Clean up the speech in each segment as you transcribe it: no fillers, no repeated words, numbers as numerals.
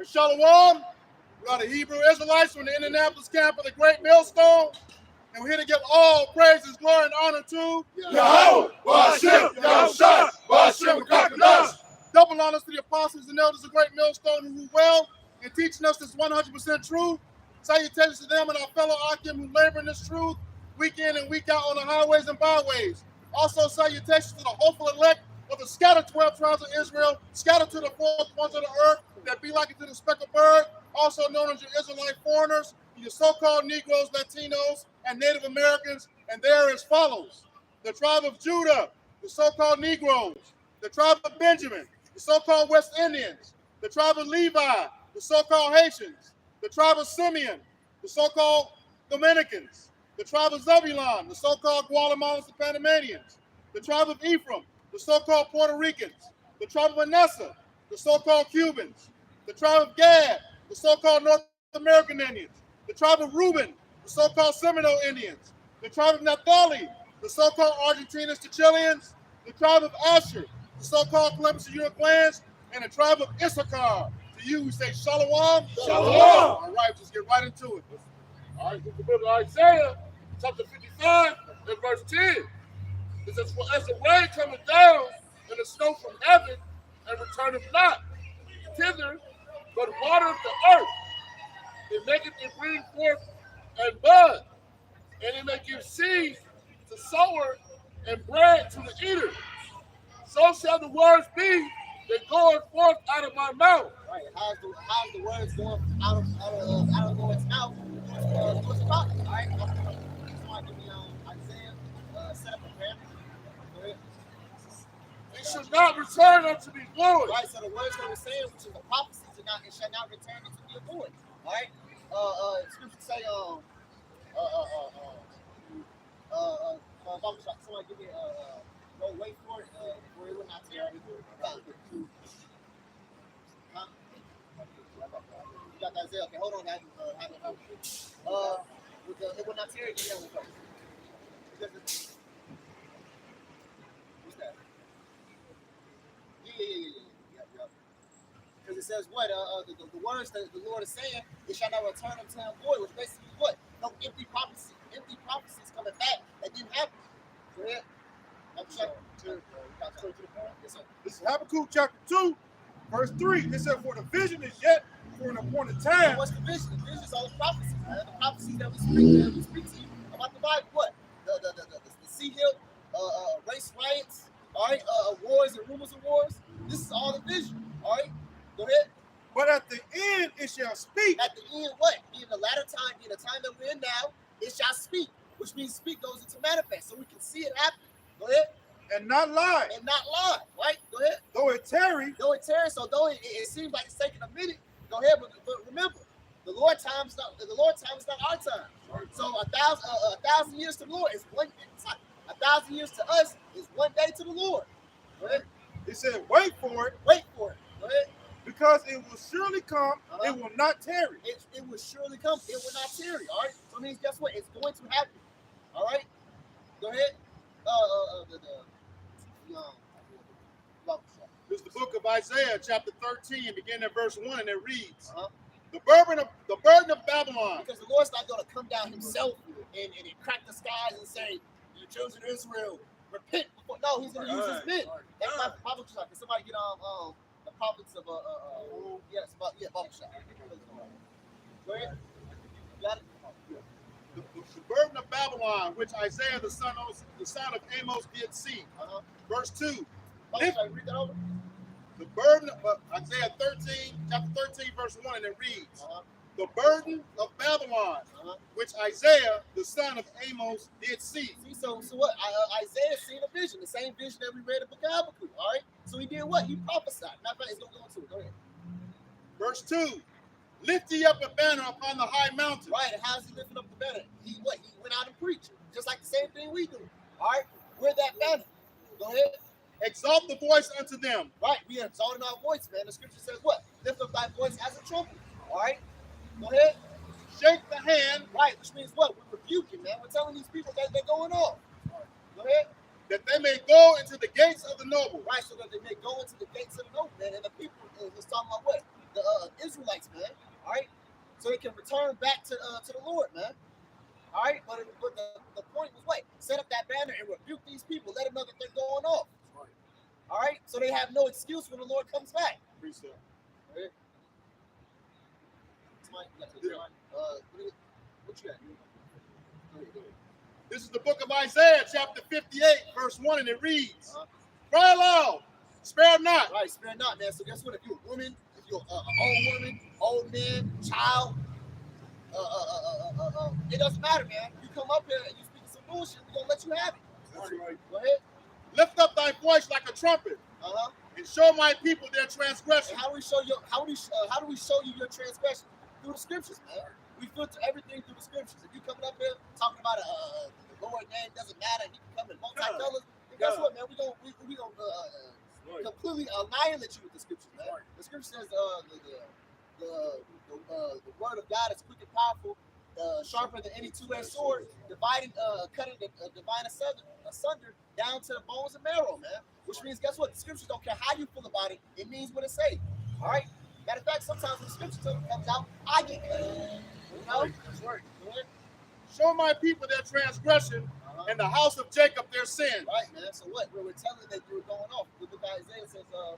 right, Shalom. We are the Hebrew Israelites from the Indianapolis camp of the Great Millstone. And we're here to give all praises, glory, and honor to Yahweh, Ba'ashem, Yahushua, Ba'ashem, Kakadash. double honors to the apostles and elders of Great Millstone who rule well in teaching us this 100% truth. Salutations to them and our fellow Akim who labor in this truth week in and week out on the highways and byways. Also salutations to the hopeful elect of the scattered 12 tribes of Israel, scattered to the four corners of the earth that be like it to the speckled bird, also known as your Israelite foreigners, your so-called Negroes, Latinos, and Native Americans, and they are as follows. The tribe of Judah, the so-called Negroes, the tribe of Benjamin, the so-called West Indians, the tribe of Levi, the so-called Haitians, the tribe of Simeon, the so-called Dominicans, the tribe of Zebulon, the so-called Guatemalans and Panamanians, the tribe of Ephraim, the so-called Puerto Ricans, the tribe of Manasseh, the so-called Cubans, the tribe of Gad, the so-called North American Indians, the tribe of Reuben, the so-called Seminole Indians, the tribe of Naphtali, the so-called Argentinians to Chileans, the tribe of Asher, the so-called Columbus and Uruguayans, and the tribe of Issachar. To you, we say Shalom. Shalom. All right, just get right into it. All right, the book of Isaiah, chapter 55, and verse 10. It says, for as the rain cometh down and the snow from heaven, and returneth not thither, but watereth the earth, it maketh it bring forth and bud, and it may give seed to sower and bread to the eater. So shall the words be that goeth forth out of my mouth. Right. How's the words going out of Lord's mouth? What's about it? All right. So give me Isaiah, set up a prayer. Go ahead. It shall not return unto me void. Right. So the words that we're saying, which is the prophecies, it shall not return unto me void. All right. Scripture say, somebody give me go wait for it, for it will not tear. Huh? You got that Isaiah? Okay, hold on, guys. It will not tear. Give me that one first. What's that? Yeah. Because it says what? The words that the Lord is saying, it shall not return unto him void, which basically what? No empty prophecies coming back that didn't happen. Go ahead. Yes, sir. This is Habakkuk chapter 2, verse 3. It says, for the vision is yet for an appointed time. What's the vision? The vision is all the prophecies. The prophecies that we speak to you about the Bible. What? The sea hill, race riots, all right, wars and rumors of wars. This is all the vision. All right? Go ahead. But at the end it shall speak. At the end, what? In the latter time, in the time that we're in now, it shall speak, which means speak goes into manifest, so we can see it happen. Go ahead. And not lie. And not lie, right? Go ahead. Though it tarry. So though it seems like it's taking a minute, go ahead, but remember, the Lord time is not our time. So a thousand years to the Lord is one. 1,000 years to us is one day to the Lord. Go ahead. It said, wait for it. Wait for it. Go ahead. Because it will surely come. It will not tarry. It will surely come. It will not tarry. All right. So it means, guess what? It's going to happen. All right. Go ahead. This is the book of Isaiah, chapter 13, beginning at verse 1, and it reads, the burden of Babylon. Because the Lord's not going to come down himself and crack the skies and say, you chosen Israel, repent. No, he's going to use his men. That's my Bible shop. Can somebody get the prophets of Bible shop. Go ahead. You got it? The burden of Babylon, which Isaiah the son of Amos did see. Verse 2. Read that over. The burden of Isaiah 13, chapter 13, verse 1, and it reads, the burden of Babylon, which Isaiah the son of Amos did see. So what? Isaiah seen a vision, the same vision that we read in the book of Habakkuk. All right. So he did what? He prophesied. Matter of fact, it's going to go into it. Go ahead. Verse 2. Lift ye up a banner upon the high mountain. Right, and how's he lifting up the banner? He went out and preached. Just like the same thing we do. All right, we're that banner. Go ahead. Exalt the voice unto them. Right, we are exalting our voice, man. The scripture says what? Lift up thy voice as a trumpet. All right, go ahead. Shake the hand. Right, which means what? We're rebuking, man. We're telling these people that they're going off. Go ahead. That they may go into the gates of the noble. Right, so that they may go into the gates of the noble, man. And the people, it's talking about what? the Israelites, man. All right, so they can return back to the Lord, man. All right, but the point was what? Set up that banner and rebuke these people. Let them know that they're going off. All right, so they have no excuse when the Lord comes back. Precept. All right. What you got? This is the book of Isaiah, chapter 58, verse 1, and it reads, cry aloud, spare not. Right, spare not, man. So guess what? If you're a woman, if you're an old woman, old man, child, it doesn't matter, man. You come up here and you speak some bullshit, we're going to let you have it. That's right. Go ahead. Lift up thy voice like a trumpet, and show my people their transgression. And how do we show you your transgression? Through the scriptures, man. We filter everything through the scriptures. If you coming up here talking about the Lord name doesn't matter, he can come in multi-colors. And guess what, man? We gonna completely annihilate you with the scriptures, man. The scripture says the word of God is quick and powerful, sharper than any two-edged sword, dividing, cutting the divine asunder down to the bones and marrow, man. Which means, guess what? The scriptures don't care how you feel about it. It means what it says. All right. Matter of fact, sometimes when the scripture comes out, I get cut. You know? That's right. Show my people their transgression, and the house of Jacob their sin. Right, man. So what? We're telling that you were going off. The book of Isaiah says, your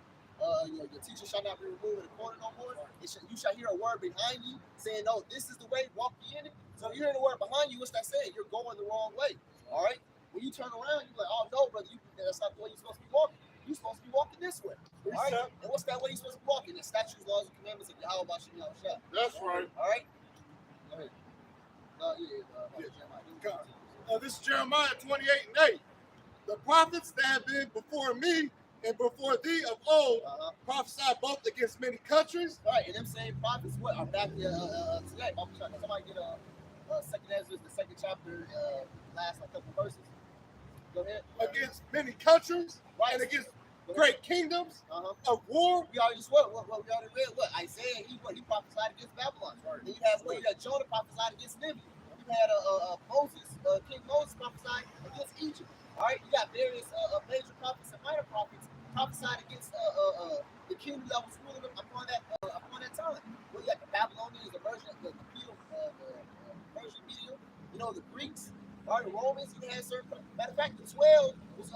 teacher shall not be removed in the corner no more. You shall hear a word behind you saying, no, this is the way, walk ye in it. So if you're hearing the word behind you, what's that saying? You're going the wrong way. All right? When you turn around, you're like, oh, no, brother, that's not the way you're supposed to be walking. You're supposed to be walking this way. All right? And what's that way you're supposed to be walking? The statutes, laws, and commandments of Yahweh Bashem Yahushua. That's right. All right? Go ahead. This is Jeremiah 28:8. The prophets that have been before me and before thee of old prophesied both against many countries. Right, and them same prophets are back here today. Somebody get second Ezra, the second chapter, last couple verses. Go ahead. Against many countries, right, and against great kingdoms of war. We already just we already read what Isaiah he prophesied against Babylon. Right. Then you had Jonah prophesied against Nineveh. You had King Moses prophesied against Egypt. All right, you got various major prophets and minor prophets prophesied against the kingdom that was ruling upon that time. Well, you got the Babylonians, the Persian Media, the Greeks. All right, the Romans, he had certain. Matter of fact, the 12 was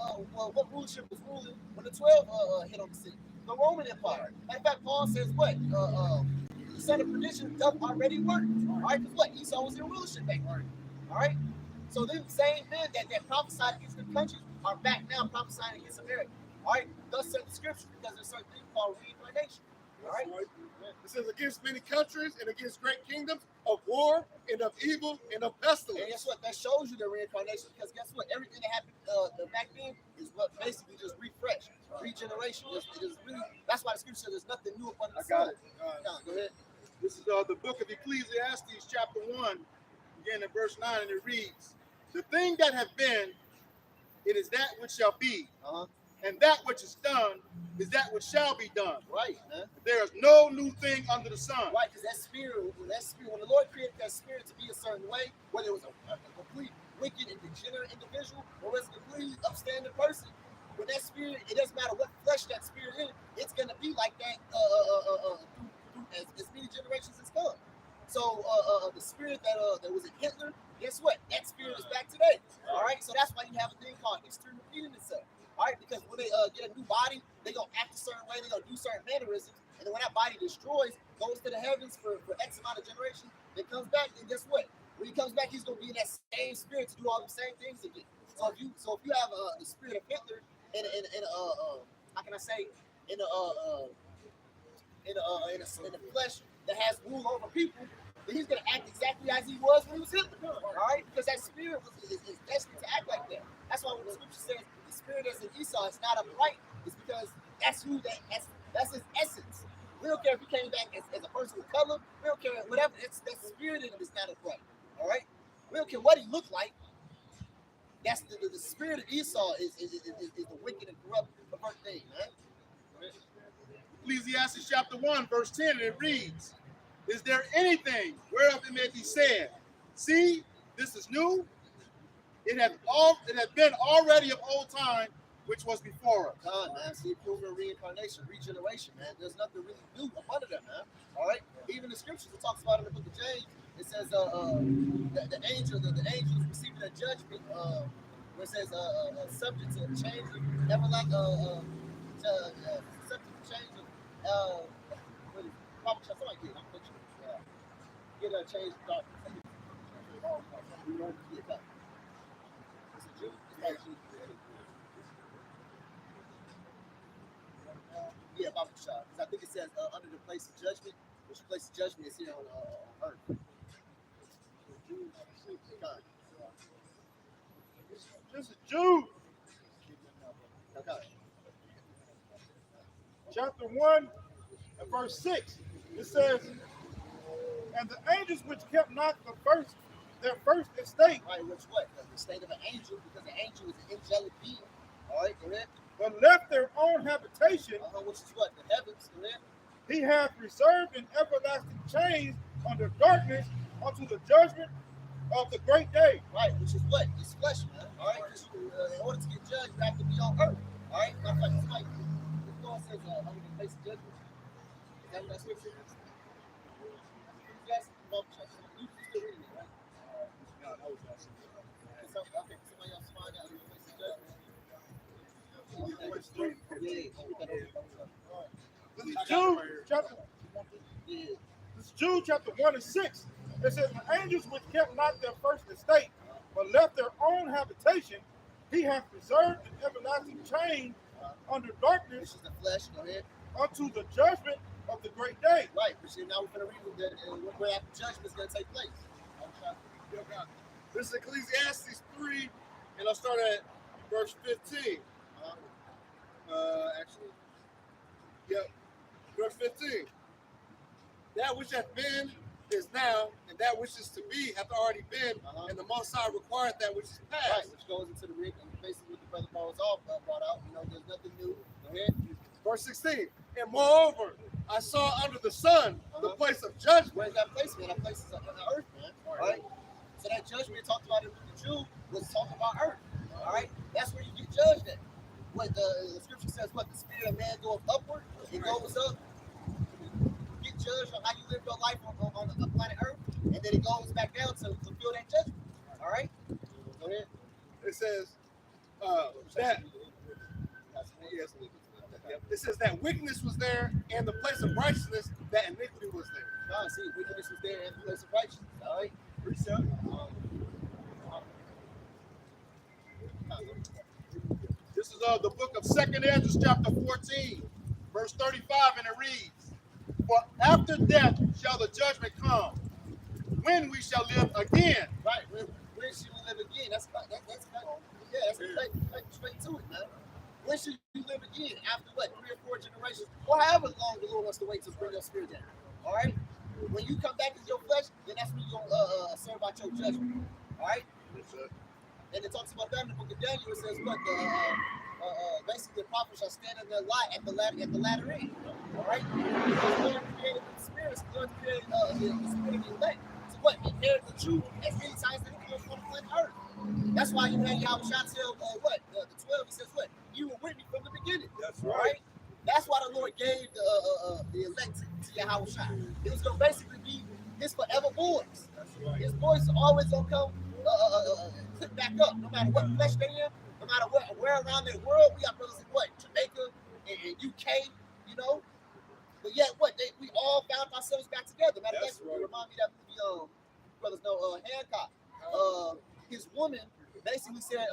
what rulership was ruling when the 12 hit on the scene? The Roman Empire. Matter of fact, Paul says what? The son of perdition doth already work. All right, because what? Esau was in rulership back then. All right, so the same men that prophesied against the countries are back now prophesying against America. All right, thus said the scriptures, because there's certain things called reincarnation. All right. It says against many countries and against great kingdoms of war and of evil and of pestilence. And guess what? That shows you the reincarnation, because guess what? Everything that happened back then is what basically just refresh, regeneration. That's why the scripture says there's nothing new upon the sun. Go ahead. This is the book of Ecclesiastes, chapter 1, again in verse 9, and it reads, the thing that have been, it is that which shall be. And that which is done is that which shall be done. Right, man. There is no new thing under the sun. Right, because that spirit, when the Lord created that spirit to be a certain way, whether it was a complete wicked and degenerate individual or it's a completely upstanding person, when that spirit, it doesn't matter what flesh that spirit is, it's going to be like that as many generations as come. So the spirit that was in Hitler, guess what? That spirit is back today. All right, so that's why you have a thing called history repeating itself. All right, because when they get a new body, they're going to act a certain way, they're going to do certain mannerisms, and then when that body destroys, goes to the heavens for X amount of generations, it comes back, and guess what? When he comes back, he's going to be in that same spirit to do all the same things again. So if you have the spirit of Hitler in how can I say, in the flesh that has rule over people, then he's going to act exactly as he was when he was Hitler. All right, because that spirit is destined to act like that. That's why when the scripture says the spirit that's in Esau is not upright, it's because that's his essence. We don't care if he came back as a person of color. We don't care whatever. That spirit in him is not upright. All right. We don't care what he looked like. That's the spirit of Esau is the wicked and corrupt perverted thing, man. Ecclesiastes chapter 1, verse 10, and it reads, is there anything whereof it may be said, see, this is new? It has been already of old time, which was before us. God, man. See, proven reincarnation, regeneration, man. There's nothing really new up under that, man. All right. Even the scriptures it talks about in the book of James, it says the angels receiving a judgment. Where it says subject to change, never like subject to change of probably something like that. I'm picturing get a change of darkness. It's a Jew. It's like Jew. Yeah, Bible shot. Because I think it says under the place of judgment, which place of judgment is here on earth. God. This is Jude, Okay. chapter 1 and verse 6. It says, and the angels which kept not their first estate, Right, which what? The state of an angel, because an angel is an angelic being. All right, go ahead. but left their own habitation, Which is what? The heavens, go ahead. he hath reserved in everlasting chains under darkness unto the judgment of the great day. Right, which is what? It's flesh, man. All right, because in order to get judged, you have to be on earth. All right, matter of fact, it's like the Lord says under the place of judgment. Is that what that scripture is? Yes, you still reading it, right? Okay, somebody else find out under the place of judgment. This is Jude chapter. This is Jude chapter 1 and 6. It says, the angels which kept not their first estate, but left their own habitation, he hath reserved in everlasting chain under darkness, Which is the flesh, go ahead. unto the judgment of the great day. Right, but see, now we're going to read where that judgment is going to take place. This is Ecclesiastes 3, and I'll start at verse 15. Actually, yep, verse 15. That which hath been is now, and that which is to be hath already been, and the Most High required that which is past. Right, which goes into the rig, and basically what the brother Paul was all brought out. You know, there's nothing new. Go ahead. Verse 16. And moreover, I saw under the sun the place of judgment. Where's that place, man? That place is on the earth, man. All right. So that judgment talked about in the Jew was talking about earth. All right. That's where you get judged at. What the scripture says, what the spirit of man goes upward, it goes up. You get judged on how you live your life on the planet Earth, and then it goes back down to fulfill that judgment. All right. Go ahead. It says that. Yes. It says that wickedness was there, and the place of righteousness, that iniquity was there. See, wickedness was there, and the place of righteousness. All right. This is the book of 2nd Ezra, chapter 14, verse 35, and it reads, for after death shall the judgment come, when we shall live again. Right, when should we live again? That's straight to it, man. When should you live again? After what, 3 or 4 generations, or however long the Lord wants to wait to bring your spirit down. All right. When you come back as your flesh, then that's when you're gonna serve out your judgment. All right. And it talks about that in the book of Daniel. It says, what basically the prophet shall stand in the light at the latter end. All right. The Lord created the spirits. The Lord created the spirit of the elect. So what? Inherit the truth as many times as it comes from the planet Earth. That's why you had Yahweh Shah tell the 12. He says, what? You were with me from the beginning. That's right. That's why the Lord gave the elect to Yahweh Shah. It was gonna basically be his forever boys. That's right. His boys are always gonna come click back up, no matter what flesh they in, no matter where around the world. We got brothers in what, Jamaica and UK, you know. But yet we all found ourselves back together. Matter of fact, it remind me of that movie, brothers know Hancock. His woman basically said,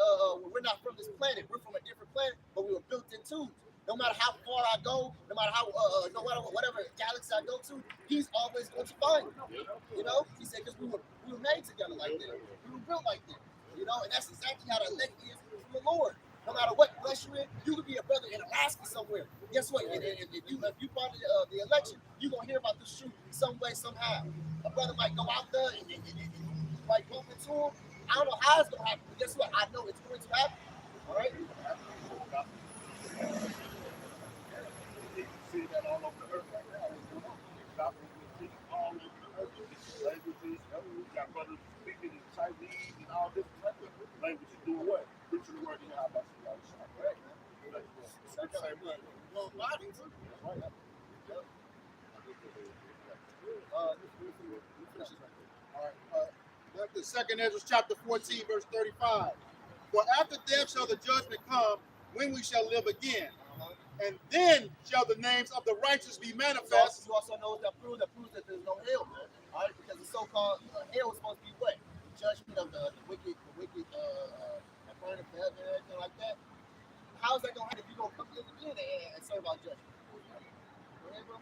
we're not from this planet, we're from a different planet, but we were built in tubes. No matter how far I go, no matter whatever galaxy I go to, he's always going to find me. You know, he said, because we were made together like that. We were built like that. You know, and that's exactly how the elect is from the Lord. No matter what flesh you're in, you could be a brother in Alaska somewhere. Guess what? If you part of the election, you're going to hear about this truth some way, somehow. A brother might go out there and might bump into him. I don't know how it's going to happen, but guess what? I know it's going to happen. All right? See that all over the earth right now. All over the earth. Languages. We got brothers speaking in Chinese and all different languages. Doing what? Preaching the word of Yahweh. Same way. Well, bodies. That's the second Ezra chapter 14, verse 35. For after death shall the judgment come, when we shall live again. And then shall the names of the righteous be manifest. You also know what that proves that there's no hell, man. All right, because the so-called hell is supposed to be what? The judgment of the wicked, that burn up forever and everything like that. How's that going to happen if you're going to come live again and serve our judgment? Go ahead, bro.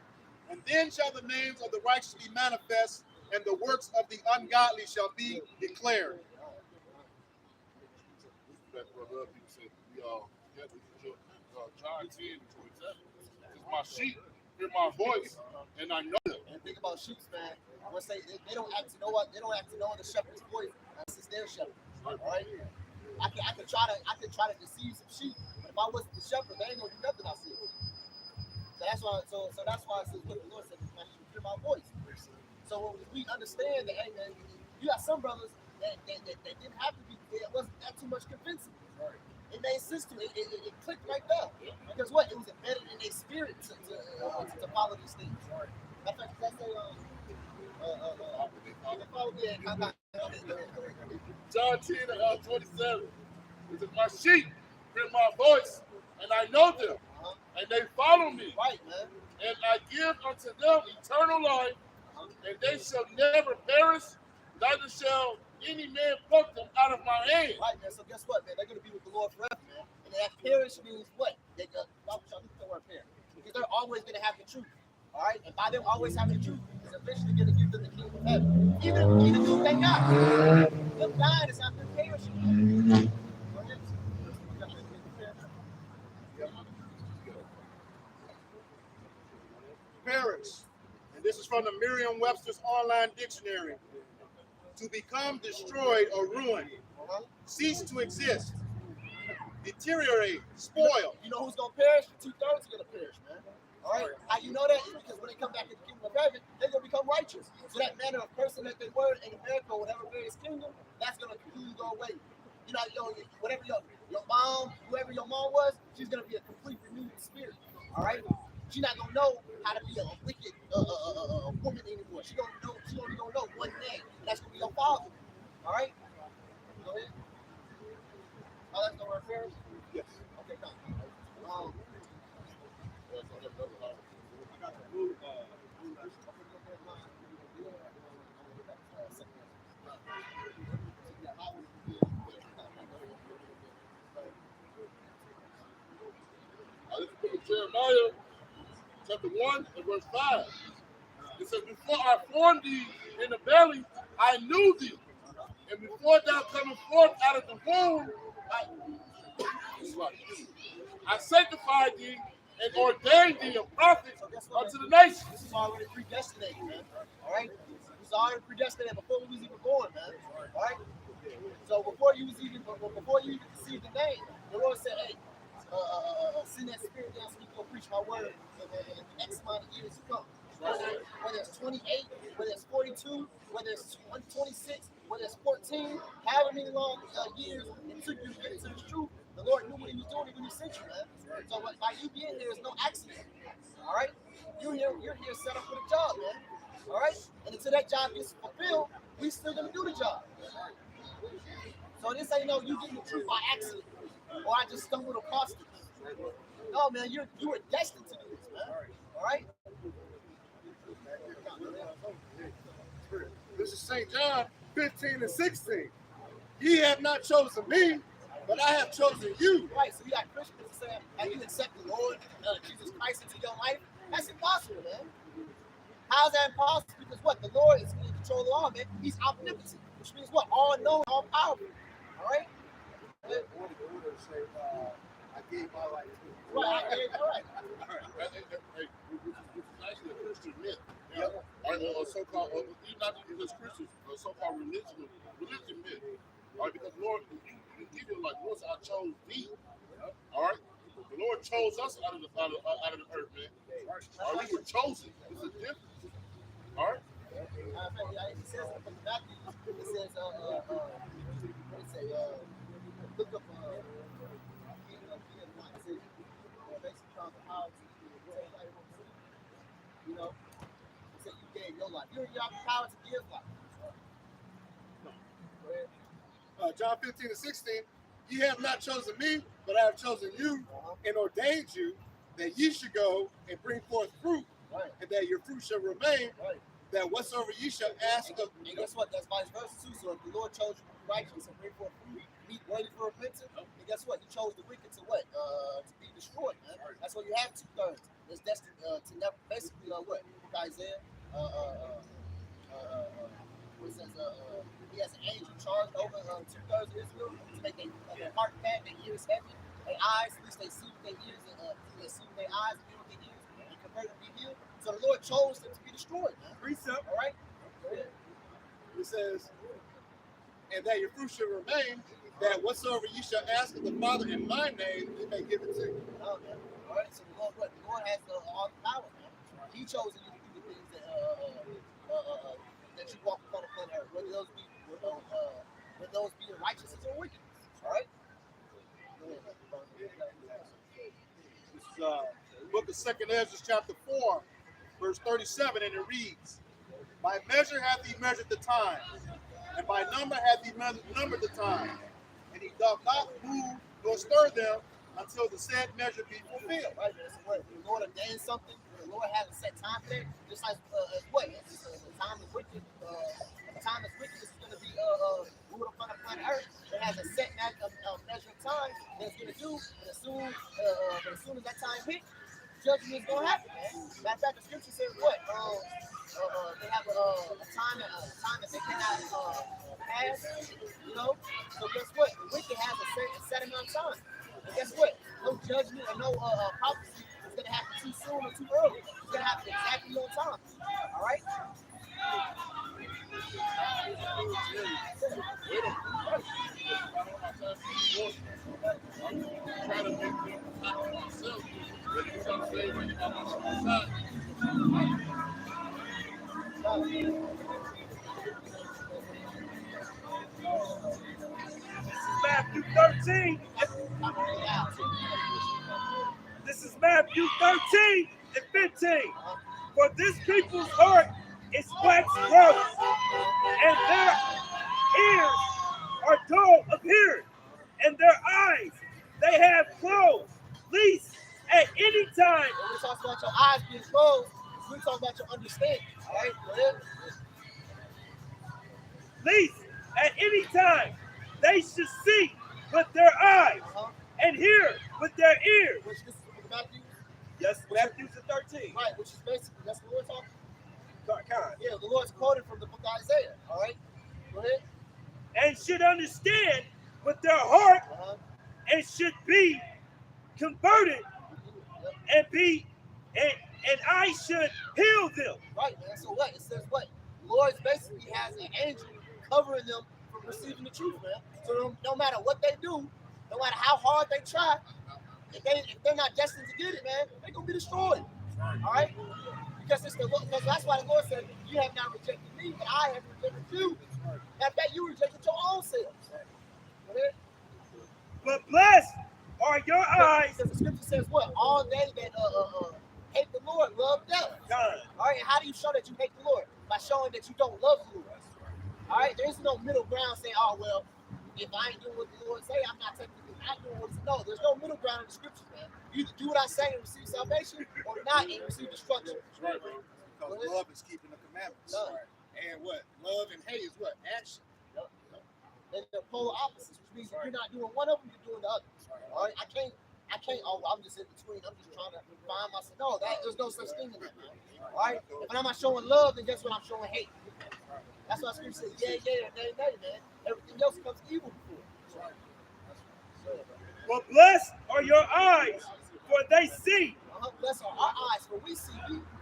And then shall the names of the righteous be manifest, and the works of the ungodly shall be declared. That brother, people say we all together. John 10:27. It's my sheep, hear my voice, and I know them. And think about sheep, man. Once they don't act to know what, they don't act to know the shepherd's voice. This is their shepherd. All right. I can try to deceive some sheep, but if I wasn't the shepherd, they ain't gonna do nothing I see. So that's why. So that's why it says, "Look, the Lord said, my sheep hear my voice." So we understand that, hey, man, you got some brothers that didn't have to be. It wasn't that too much convincing. Right. It made sense to it. It clicked right there. Because what? It was embedded in their spirit to follow these things. Right. In fact, that's John 10:27. It says, my sheep hear my voice, and I know them, and they follow me. Right, man. And I give unto them eternal life, and they shall never perish, neither shall any man pluck them out of my hand. Right, man. So guess what, man? They're going to be with the Lord forever, man. And that perish means what? Why would y'all look at the word perish? Because they're always going to have the truth. All right? And by them always having the truth, it's eventually going to give them the kingdom of heaven. Even if they die. Them dying is not them perishing. Go ahead. Perish. And this is from the Merriam-Webster's online dictionary. To become destroyed or ruined, cease to exist, deteriorate, spoil. You know who's going to perish? 2/3 are going to perish, man. All right? How you know that? It's because when they come back in the kingdom of heaven, they're going to become righteous. So that manner of person that they were in America or whatever various kingdom, that's going to completely go away. You know, whatever your mom, whoever your mom was, she's going to be a complete renewed spirit. All right? She's not gonna know how to be a wicked woman anymore. She only gonna know one name, and that's gonna be your father. All right? Go ahead. Oh, that's the word first? Yes. Okay, come. Jeremiah chapter 1 and verse 5. It says, before I formed thee in the belly, I knew thee. And before thou comest forth out of the womb, I sanctified thee and ordained thee a prophet unto the nations. This is already predestinated, man. All right? This is already predestinated before we was even born, man. All right? So before you even received the name, the Lord said, hey, send that spirit down so you can go preach my word in X amount of years to come. Whether it's 28, whether it's 42, whether it's 26, whether it's 14, however many long years it took you to get into this truth, the Lord knew what he was doing when he sent you, man. So by you being here is no accident. All right? You're here set up for the job, man. All right? And until that job gets fulfilled, we still gonna do the job. So this ain't no you getting the truth by accident. Or I just stumbled across it. No, man, you were destined to do this, man. All right? This is St. John 15 and 16. Ye have not chosen me, but I have chosen you. Right, so you got Christians saying, have you accepted the Lord Jesus Christ into your life? That's impossible, man. How's that impossible? Because what? The Lord is in control of all, man. He's omnipotent, which means what? All knowing, all powerful. All right? I gave my life to you. Right, all right. It's actually a Christian myth. Or so-called, not just Christians, or so-called religion myth. All right, because Lord, you give it like, Lord, I chose thee. All right, the Lord chose us out of the earth, man. All right, we were chosen. It's a difference. All right. It says in Matthew, it says, look up, life. You have the power to give life. John 15:16, ye have not chosen me, but I have chosen you and ordained you that ye should go and bring forth fruit, and that your fruit shall remain, that whatsoever ye shall ask of. And guess what? That's vice versa too. So if the Lord chose you to be righteous and bring forth fruit, be worthy for repentance, and guess what? He chose the wicked to what? To be destroyed, man. That's why you have 2/3. It's destined to never, basically, what? Isaiah, where it says, he has an angel charged over 2/3 of Israel to make their heart fat, their ears heavy, their eyes, at least they see with their ears, and they see with their eyes and hear with their ears, and convert them to be healed. So the Lord chose them to be destroyed, man. Precept. All right? It says, and that your fruit shall remain, that whatsoever ye shall ask of the Father in my name, he may give it to you. Oh, man. All right? So the Lord has all the power, man. He chose you to do the things that you walk upon the planet earth, whether those be in righteousness or wickedness. All right? This is the book of 2nd Ezra, chapter 4, verse 37, and it reads, by measure hath he measured the time, and by number hath he numbered the time, and he doth not move nor stir them until the said measure be fulfilled. Right, man. So what? The Lord ordained something. The Lord has a set time for it. Just like what? The time is wicked. The time is wicked. This is going to be ruled upon the planet Earth. It has a set measure of time that it's going to do. And as soon as that time hits, judgment is going to happen, man. Matter of fact, the scripture says what? They have a time that they cannot pass. You know. So guess what? The wicked has a set amount of time. And guess what? No judgment or no prophecy is going to happen too soon or too early. It's going to happen exactly on time. All right? Trying to make them not themselves. But you trying to say when you got my side. Matthew 13. This is Matthew 13 and 15. For this people's heart is waxed gross, and their ears are dull of hearing, and their eyes they have closed, lest at any time. When we talk about your eyes being closed, we talk about your understanding. All right? Lest at any time they should see with their eyes and hear with their ears. Which this is Matthew? Yes, Matthew 13. Right, which is basically, that's the Lord talking. Kind. Yeah, the Lord's quoted from the book of Isaiah. All right? Go ahead. And should understand with their heart and should be converted and I should heal them. Right, man. So what? It says what? The Lord basically has an angel covering them from receiving the truth, man. So no matter what they do, no matter how hard they try, if they're not destined to get it, man, they're gonna be destroyed. All right? Because that's why the Lord said, you have not rejected me, but I have rejected you. Matter of fact, you rejected your own self. But blessed are your eyes. Because the scripture says what? All they that hate the Lord love death. God. All right, and how do you show that you hate the Lord? By showing that you don't love the Lord. All right, there's no middle ground saying, oh, well, if I ain't doing what the Lord say, I'm not technically not doing what he said. No, there's no middle ground in the scriptures, man. You either do what I say and receive salvation, or not and receive destruction. Right, man. Because love is keeping the commandments. Right. And what? Love and hate is what? Action. And they're polar opposites, which means if you're not doing one of them, you're doing the other. All right, I can't. Oh, I'm just in between. I'm just trying to find myself. No, there's no such thing in that, man. All right, if I'm not showing love, then guess what? I'm showing hate. That's why scripture says, yeah, nay, man. Everything else comes evil before. But blessed are your eyes, for they see. Blessed are our eyes, for we see.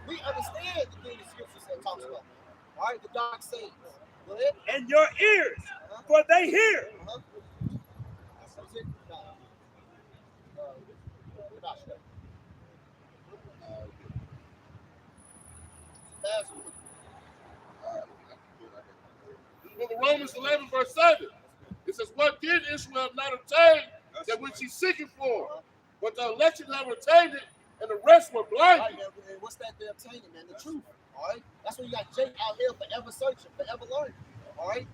We understand the thing the scripture said talks about. All right, the dark sayings. Go ahead. And your ears, for they hear. That's it. Well, the Romans 11, verse 7, it says, what did Israel not obtain that which he's seeking for? But the election have obtained it, and the rest were blinded. Right, man. What's that they're obtaining, man? The truth. All right, that's when you got Jake out here forever searching, forever learning. All right,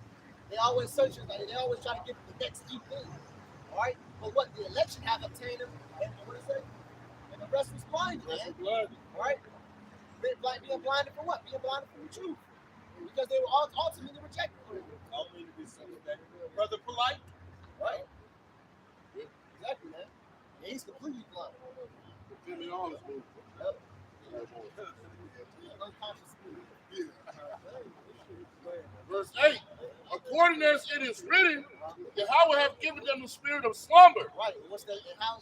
they always searching, like, they always try to get the next deep thing. All right, but what the election have obtained them, and what is it? And the rest was blinded, man. All right, being blinded for what? Being blinded from the truth, because they were ultimately rejected. Brother Polite. Right. Exactly, man. Yeah, he's completely blind. Jimmy Honest, dude. Unconscious. Verse 8. According as it is written, Yahweh have given them the spirit of slumber. Right. What's the and how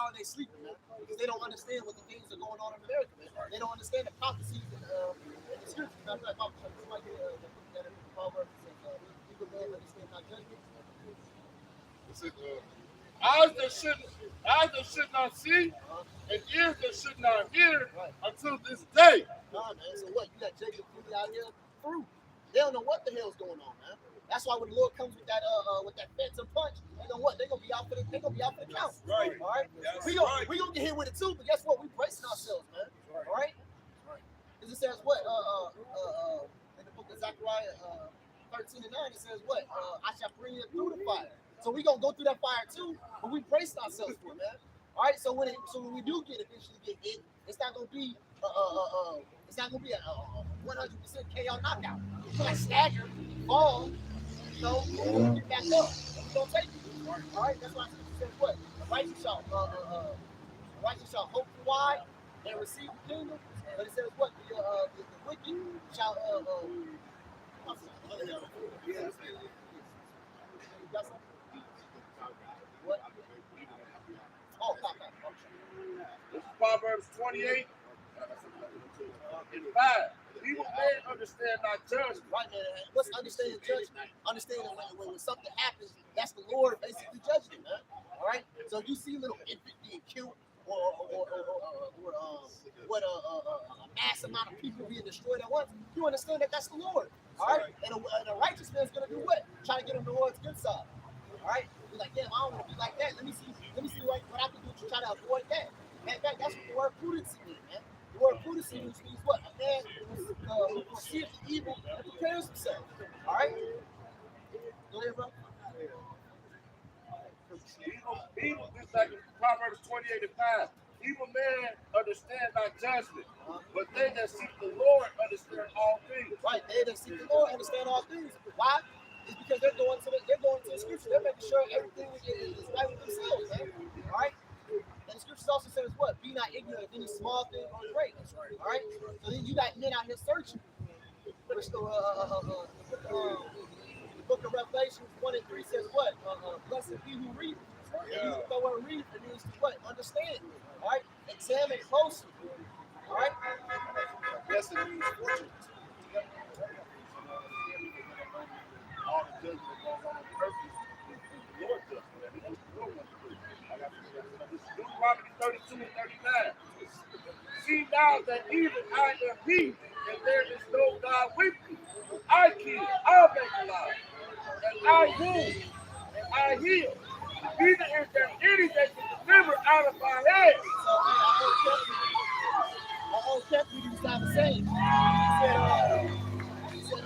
are they sleeping, man? Because they don't understand what the things are going on in America, man. They don't understand the prophecies and the scriptures. Somebody that in Proverbs says, "People man understand not judgment." Eyes that should not see, and ears that should not hear until this day. Nah, man. So what? You got Jacob out here through. They don't know what the hell's going on, man. That's why when the Lord comes with that phantom punch, they know what? They're gonna be out for the count. Right. All right. We gonna get hit with it too, but guess what? We bracing ourselves, man. All right. Because it says what? In the book of Zechariah 13:9, it says what? I shall bring you through the fire. So we gonna go through that fire too, but we braced ourselves for it, man. All right. So when we do eventually get hit, it's not gonna be a 100% KO knockout. It's gonna stagger, fall, get back up. It's gonna take you. All right. That's why it says what? The righteous shall hope for wide and receive the kingdom. But it says what? The wicked shall what? Oh, stop. This is Proverbs 28 and 5. Evil men understand not judgment. Right, man. What's understanding judgment? Understanding when something happens, that's the Lord basically judging it, man. All right. So if you see little infant being killed, or a mass amount of people being destroyed at once, you understand that that's the Lord. All right. And a righteous man's gonna do what? Try to get on the Lord's good side. All right. Be like, damn, I don't want to be like that. Let me see what I can do to try to avoid that. Man, that's what the word prudency means, man. The word prudency means what? A man who perceives the evil and prepares himself. All right? Go ahead, bro. Evil, this like Proverbs 28 and 5. Evil men understand not judgment, but they that seek the Lord understand all things. Right, they that seek the Lord understand all things. Why? It's because they're going to the scripture. They're making sure everything is right with themselves, man. All right? And the scriptures also says what? Be not ignorant of any small thing or great. All right? So then you got men out here searching. Which the book of Revelation 1:3 says what? Blessed be who reads. Yeah. The word read, it means to what? Understand. All right? Examine closely. All right? Yes, it means fortunate. All the judgment that goes on purpose is the Lord judgment. This is Deuteronomy 32 and 39. See now that even I am he, and there is no God with me. I kill, I make alive, and I wound, and I heal. Neither is there any that can deliver out of my hand. So our old captain was not the same. He said,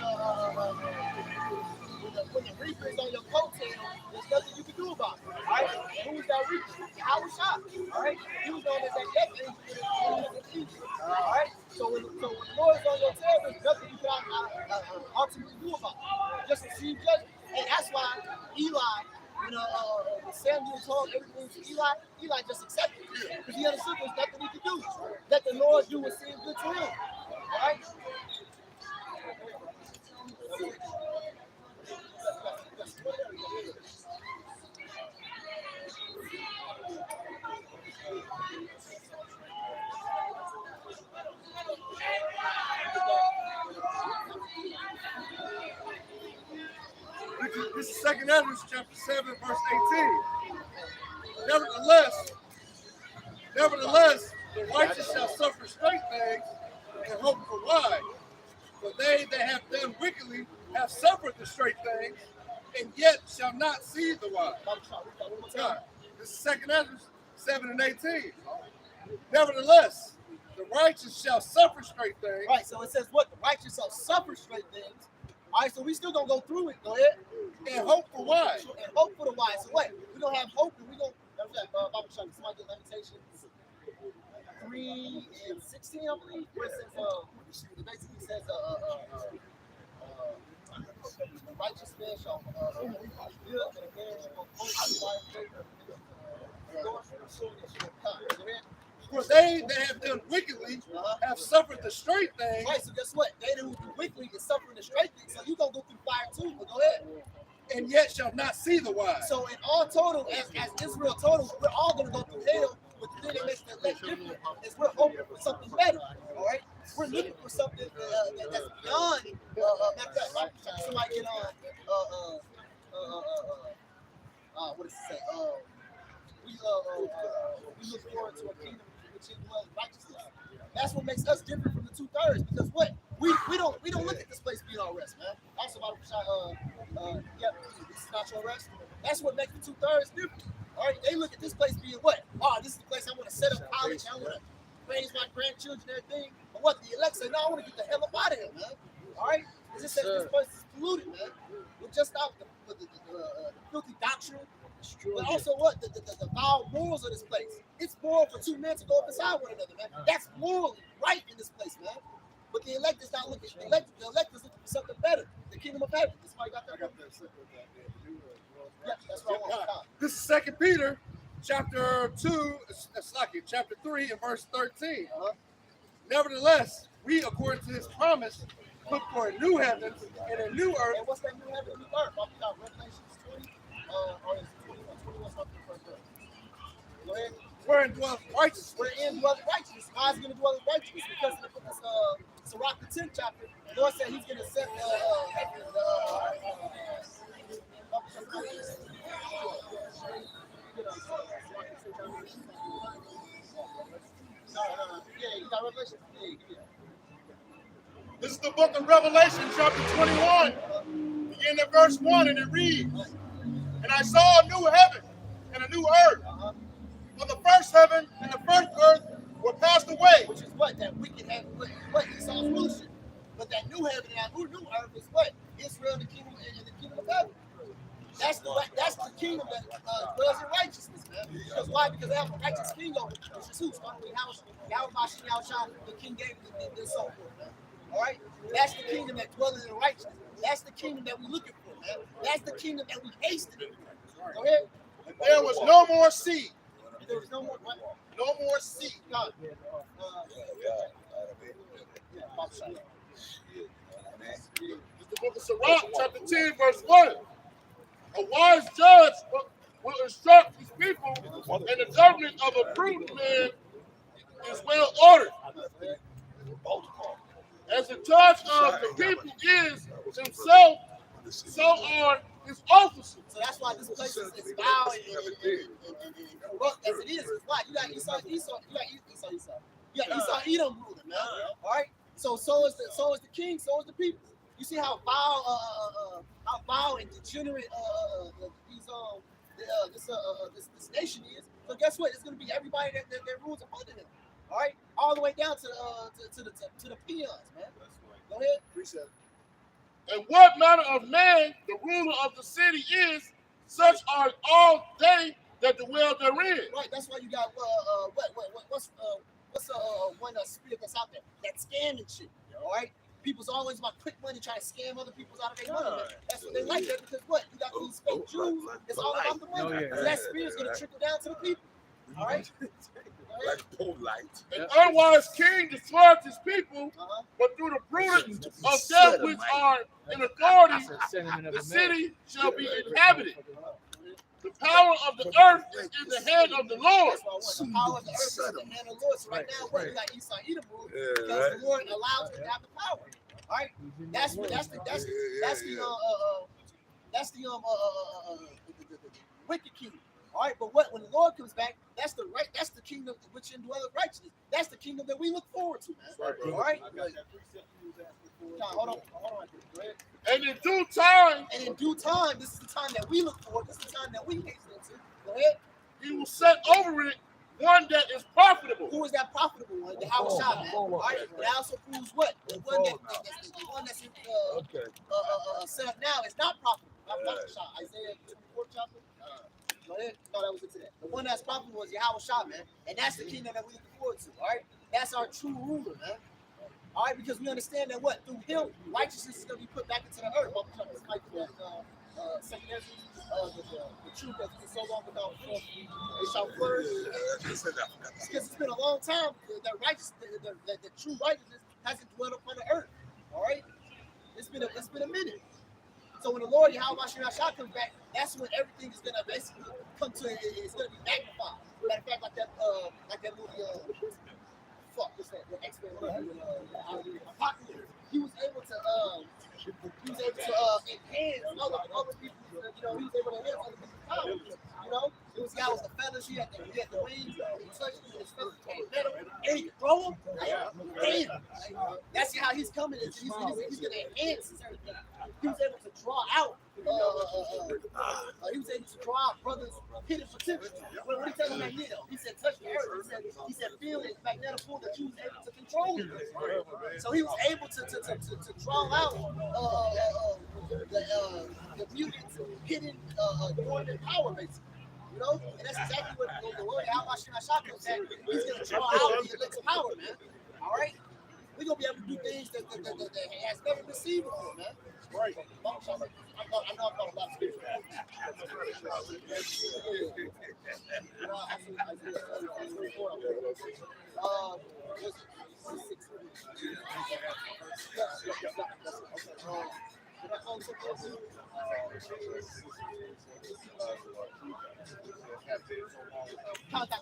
when the reaper is on your coattail, there's nothing you can do about it. All right? And who was that reaper? Howard Shop. All right? He was known as that death angel. All right? So when the Lord is on your tail, there's nothing you can ultimately do about it. Just receive judgment. And that's why Eli, when Samuel told everything to Eli just accepted it. Because he understood there's nothing he could do. Let the Lord do what seemed good to him. All right? This is 2 Ezra chapter 7, verse 18. Nevertheless, the righteous shall suffer straight things and hope for wide. For they that have done wickedly have suffered the straight things, and yet shall not see the wide. God. This is 2 Ezra 7 and 18. Nevertheless, The righteous shall suffer straight things. Right, so it says what? The righteous shall suffer straight things. All right, so we still gonna go through it. Go ahead. And hope for wise. And hope for the wise. So what? We don't have hope, and we gonna. Bible study. Somebody get Lamentations 3:16, I believe. Where it says, it basically says, the righteous man shall live, and a man shall For they that have done wickedly have suffered the straight thing. Right, so guess what? They who do wickedly is suffering the straight thing. So you gonna go through fire too, but go ahead. And yet shall not see the wise. So in all total, as Israel total, we're all gonna go through hell. But the thing that makes the elect different is we're hoping for something better. All right, we're looking for something that's beyond. Somebody get on. What does it say? We look forward to a kingdom which indwells righteousness. That's what makes us different from the 2/3. Because what we don't look at this place being our rest, man. Also, this is not your rest. That's what makes the 2/3 different. All right, they look at this place being what? Oh, this is the place I want to set up college. I want to raise my grandchildren and everything. But what the elect say? No, I want to get the hell up out of here, man. All right, it just says this place is polluted, man. We're just out with the filthy doctrine. But also what? The foul morals of this place. It's moral for two men to go beside one another, man. That's morally right in this place, man. But the elect is not looking. The elect is looking for something better. The kingdom of heaven. That's why I got that. Yeah, that's what I want. This is 2 Peter, chapter 2, chapter 3, and verse 13. Nevertheless, we, according to his promise, look for a new heaven and a new earth. And what's that new heaven and new earth? I'll got Revelations 20, or is it 21 something first verse? Go ahead. Wherein dwells righteousness. Wherein dwells righteousness. Why is he going to dwell in righteousness? Because in the book of Sirach, the 10th chapter, the Lord said he's going to set you got Revelation? This is the book of Revelation, chapter 21, beginning at verse 1, and it reads, And I saw a new heaven and a new earth. For the first heaven and the first earth were passed away. Which is what? That wicked heaven, what? Esau's rulership. But that new heaven and that new earth is what? Israel, the kingdom, and the kingdom of heaven. That's the kingdom that dwells in righteousness, man. Because why? Because they have a righteous king over it. Which is who? The king gave and so forth, man. All right? That's the kingdom that dwells in righteousness. That's the kingdom that we're looking for, man. That's the kingdom that we hasten. Go ahead. And there was no more sea. There was no more what? No more sea. God. It's the book of Sirach, chapter 10, verse 1. A wise judge will instruct his people, and the government of a prudent man is well ordered. As the judge of the people is himself, so are his officers. So that's why this place is foul and corrupt as it is. It's why you got Esau, you got Esau Edom ruling, man. All right. So is the king, so is the people. You see how vile and degenerate this nation is. So guess what? It's going to be everybody that rules under him. All right, all the way down to the peons, man. Go ahead. And what manner of man the ruler of the city is, such are all they that dwell therein. Right. That's why you got what's one spirit that's out there that scamming shit. All right. People's always about quick money, trying to scam other people out of their money. Man. That's what they like that because what? You got these fake Jews. It's all about the money. So that spirit's gonna trickle down to the people. All right. An unwise king destroys his people, but through the prudence of them which are in authority, the city shall be inhabited. The power of the earth is in the hand of the Lord. The power of the earth is in the hand of the Lord. So right now, what you got Esau Edom rule because the Lord allows him to have the power. All right, that's the wicked kingdom. All right, but when the Lord comes back, that's the kingdom which indwelleth righteousness. That's the kingdom that we look forward to, man. All right. Hold on. Go ahead. And in due time, this is the time that we look for. This is the time that we hasten into. Go ahead. he will set over it one that is profitable. Who is that profitable one? The Howard Shah, man. All right. But that also proves what? The one that's set up now is not profitable. Not the Shah. Isaiah 24 chapter. No, that was into that. The one that's profitable was Yahweh Shah, man. And that's the kingdom that we're looking forward to. All right. That's our true ruler, man. All right, because we understand that what through him, righteousness is going to be put back into the earth. The truth that's been so long without it shall flourish. Because it's been a long time that the true righteousness hasn't dwelt upon the earth. All right, it's been a minute. So when the Lord Yahweh Shah comes back, that's when everything is going to basically come to it. It's going to be magnified. Matter of fact, like that movie. What's that? The X-Men. He was able to enhance other people. You know, he was able to enhance other people's powers. You know, it was the feathers. He had the wings. He touched them. His feathers became metal. And he could throw them. Damn. That's how he's coming. He's going to enhance everything. He was able to draw out. He was able to draw out brothers' hidden potential. What did he tell him Magneto? He said, touch the earth. He said, feel it, Magneto pull that you was able to control it. So he was able to draw out the mutants' hidden dormant power, basically. You know? And that's exactly what the Lord Yahweh Shah comes back. He's going to draw out the elixir power, man. All right? We're going to be able to do things that has never been seen before, man. Right. I know about a lot of spiritual.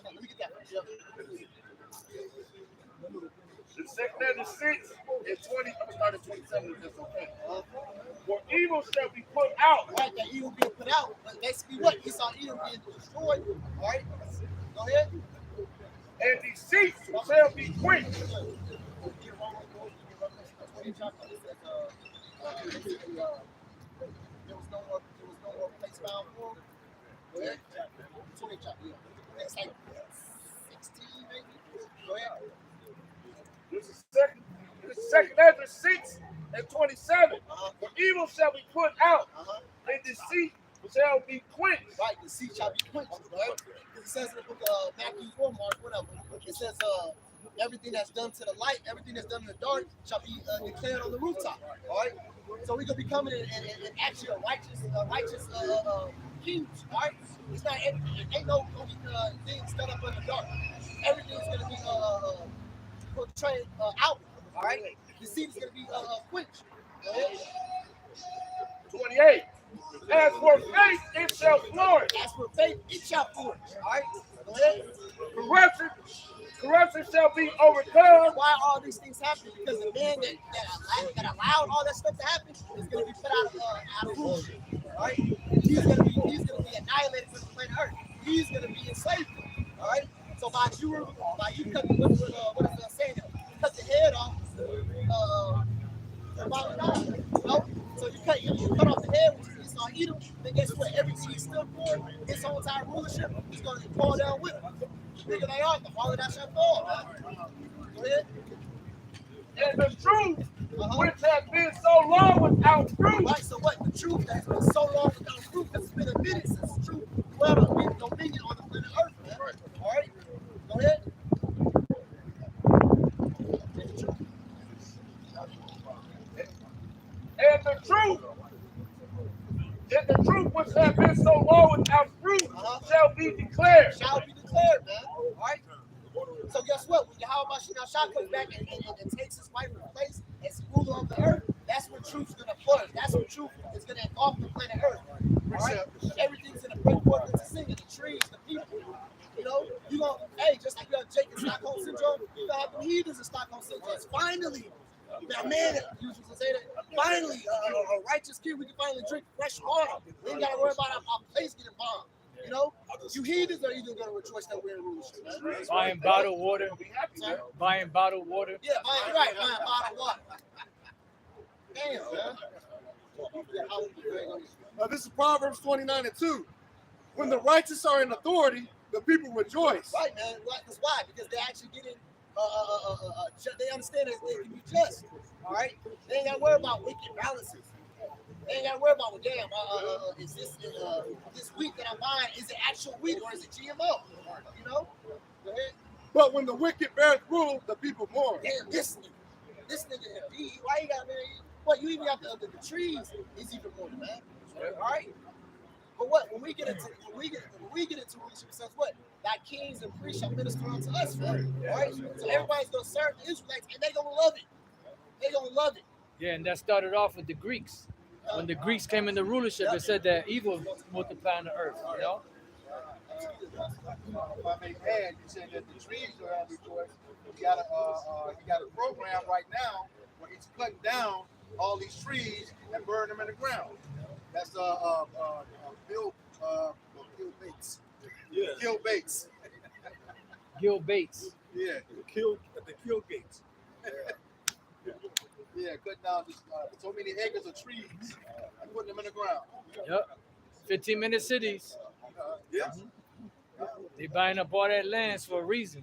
Let me get that. The second and the sixth is 20. I'm starting 27. If that's okay. For evil shall be put out. Right, that evil being put out. But basically, what? He saw evil being destroyed. All right. Go ahead. And deceit shall be quenched. There was no more place found for him. Go ahead. 20 chapter. It's like 16, maybe. Go ahead. This is second Ezra 6 and 27. For evil shall be put out, and deceit shall be quenched. Right, deceit shall be quenched, right? Because it says in the book of Matthew or Mark, whatever, it says everything that's done to the light, everything that's done in the dark shall be declared on the rooftop. All right? So we're gonna be coming in actually a righteous king, all right? It's not ain't no things done up in the dark. Everything's gonna be portrayed out. All right, the seed is gonna be quenched. 28. As for faith, it shall flourish. As for faith, it shall flourish. All right, go ahead. Corruption shall be overcome. Why all these things happen? Because the man that allowed all that stuff to happen is going to be put out of rulership. All right, he's going to be annihilated from the planet Earth. He's going to be enslaved. All right. So by you cut what is that saying? Cut the head off. So you cut off the head, which is on Edom, then guess what? Everything he's still for, his whole entire rulership is going to fall down with him. Bigger they are, the farther that shall fall. Go ahead. And the truth, which has been so long without fruit. Right, so what? The truth has been so long without fruit, because it's been a minute since the truth dwelled on dominion on the planet Earth, man. Right. All right, go ahead. And the truth which has been so long without fruit shall be declared. Shall be declared, man. All right. So guess what? When Yahweh Shah comes back and takes his rightful place as ruler of the earth, that's when truth's gonna flourish. That's when truth is gonna engulf the planet Earth. All right. Everything's gonna break forth into singing. The trees, the people. You know, you gonna just like you have Jake in Stockholm syndrome, you gonna have the heathens in Stockholm syndrome. Finally. That man used to say that finally a righteous kid, we can finally drink fresh water. We ain't gotta worry about our place getting bombed. You know, you heathens are either gonna rejoice that we're in rulership. Buying bottled water. Buying bottled water. Yeah, buying bottled water. Damn, man. This is Proverbs 29:2. When the righteous are in authority, the people rejoice. Right, man. That's why, because they're actually getting, they understand that they can be just. All right, they ain't got to worry about wicked balances. They ain't got to worry about, well, damn, is this wheat that I'm buying, is it actual wheat or is it GMO? You know? Go ahead. But when the wicked bears rule, the people mourn. Damn, this nigga, why you got, man? What, you even got the trees is even more than that. All right? But what, when we get into rulership, it says what? Thy kings and priests shall minister unto us, right? All right? So everybody's going to serve the Israelites, and they're going to love it. They're going to love it. Yeah, and that started off with the Greeks. When the Greeks came into rulership, it said that evil multiplied on the earth, you know? If I may add, you said that the trees are on rejoice. You got a program right now where he's cutting down all these trees and burning them in the ground. That's Bill Bates. Yeah. Gil Bates. Gil Bates. Yeah. The kill gates. Yeah, cutting down so many acres of trees and putting them in the ground. Yep. 15-minute cities. Yeah. They buying up all that land for a reason.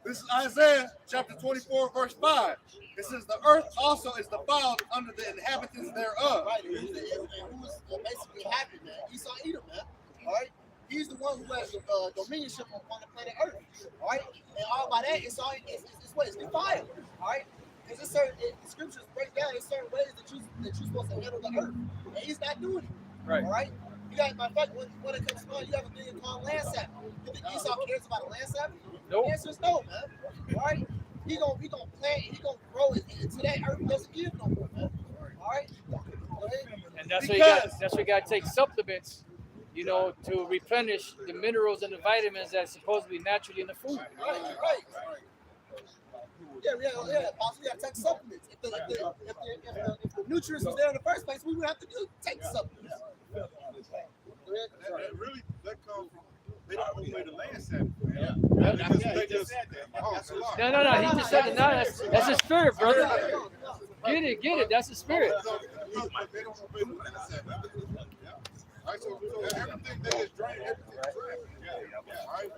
This is Isaiah chapter 24, verse 5. It says, the earth also is defiled under the inhabitants thereof. Right, and who's basically happy, man? Esau Edom, man. All right? He's the one who has dominionship on the planet Earth. All right? And all by that, it's what? It's defiled. All right? Because the scriptures break down in certain ways that you're supposed to handle the earth. And he's not doing it. Right. All right? You got, my fact, when it comes to money, you have a thing called land sapping. You think Esau cares about a land sapping? Nope. The answer is no, man. All right? He gonna plant, he gonna grow it until that earth doesn't give no more, man. All right? And that's why you got to take supplements, you know, to replenish the minerals and the vitamins that's supposed to be naturally in the food. Right. Yeah. Possibly have to take supplements. If the nutrients was there in the first place, we would have to take supplements. That comes from they don't obey the land sapping. No. He just said it. No, that's a spirit, brother. Get it. That's a spirit. They don't obey the land sapping. All right, so everything that is drained, everything is drained. All right.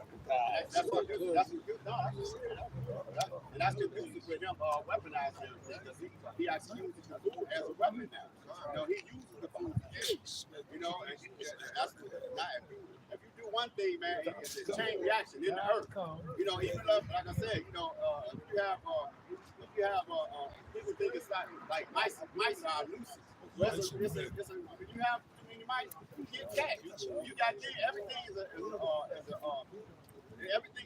That's conducive with him weaponizing everything. He actually uses the food as a weapon now. You know, he uses the food to get, you know, and that's not if you do one thing, man, it's a chain reaction in the earth. You know, even though, like I said, you know, if you have people think it's like mice are nuisance. When you have too many mice, you get cats. You got everything everything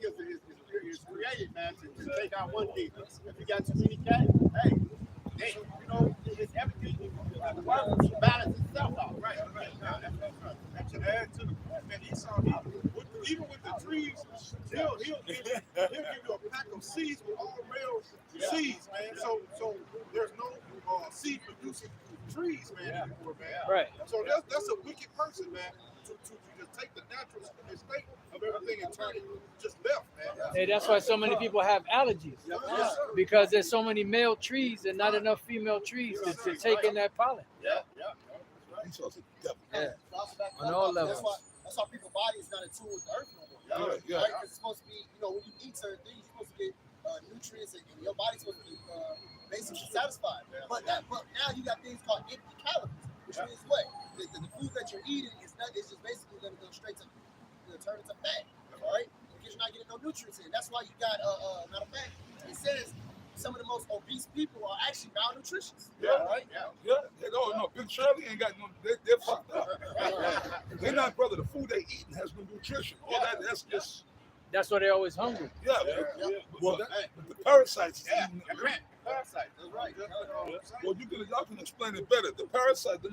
is created, man, to take out one thing. If you got too many cats, hey, you know, it's everything. The world balance itself out. Right. And to add to the point, man, Esau, even with the trees, he'll give you a pack of seeds with all male seeds, man. So there's no seed producing trees, man, anymore, man. Right. So that's a wicked person, man, to just take the natural state of everything and turn it just left, man. Hey, that's why so many people have allergies, because there's so many male trees and not enough female trees to take in that pollen. Yeah. On all levels. That's why people's body is not in tune with the earth no more. Right? It's supposed to be, you know, when you eat certain things, you're supposed to get nutrients, and your body's supposed to be basically satisfied. But now you got things called empty calories, which means what? The food that you're eating is just basically going to go straight to turn into fat, all right? Because you're not getting no nutrients in. That's why you got, matter of fact, it says some of the most obese people are actually malnutritious. Right? No, Big Shirley ain't got no. They're fucked up. They're not, brother. The food they eating has no nutrition. All that's just. That's why they're always hungry. Well, the parasites. Parasites. That's right. Well, y'all can explain it better. The parasite, the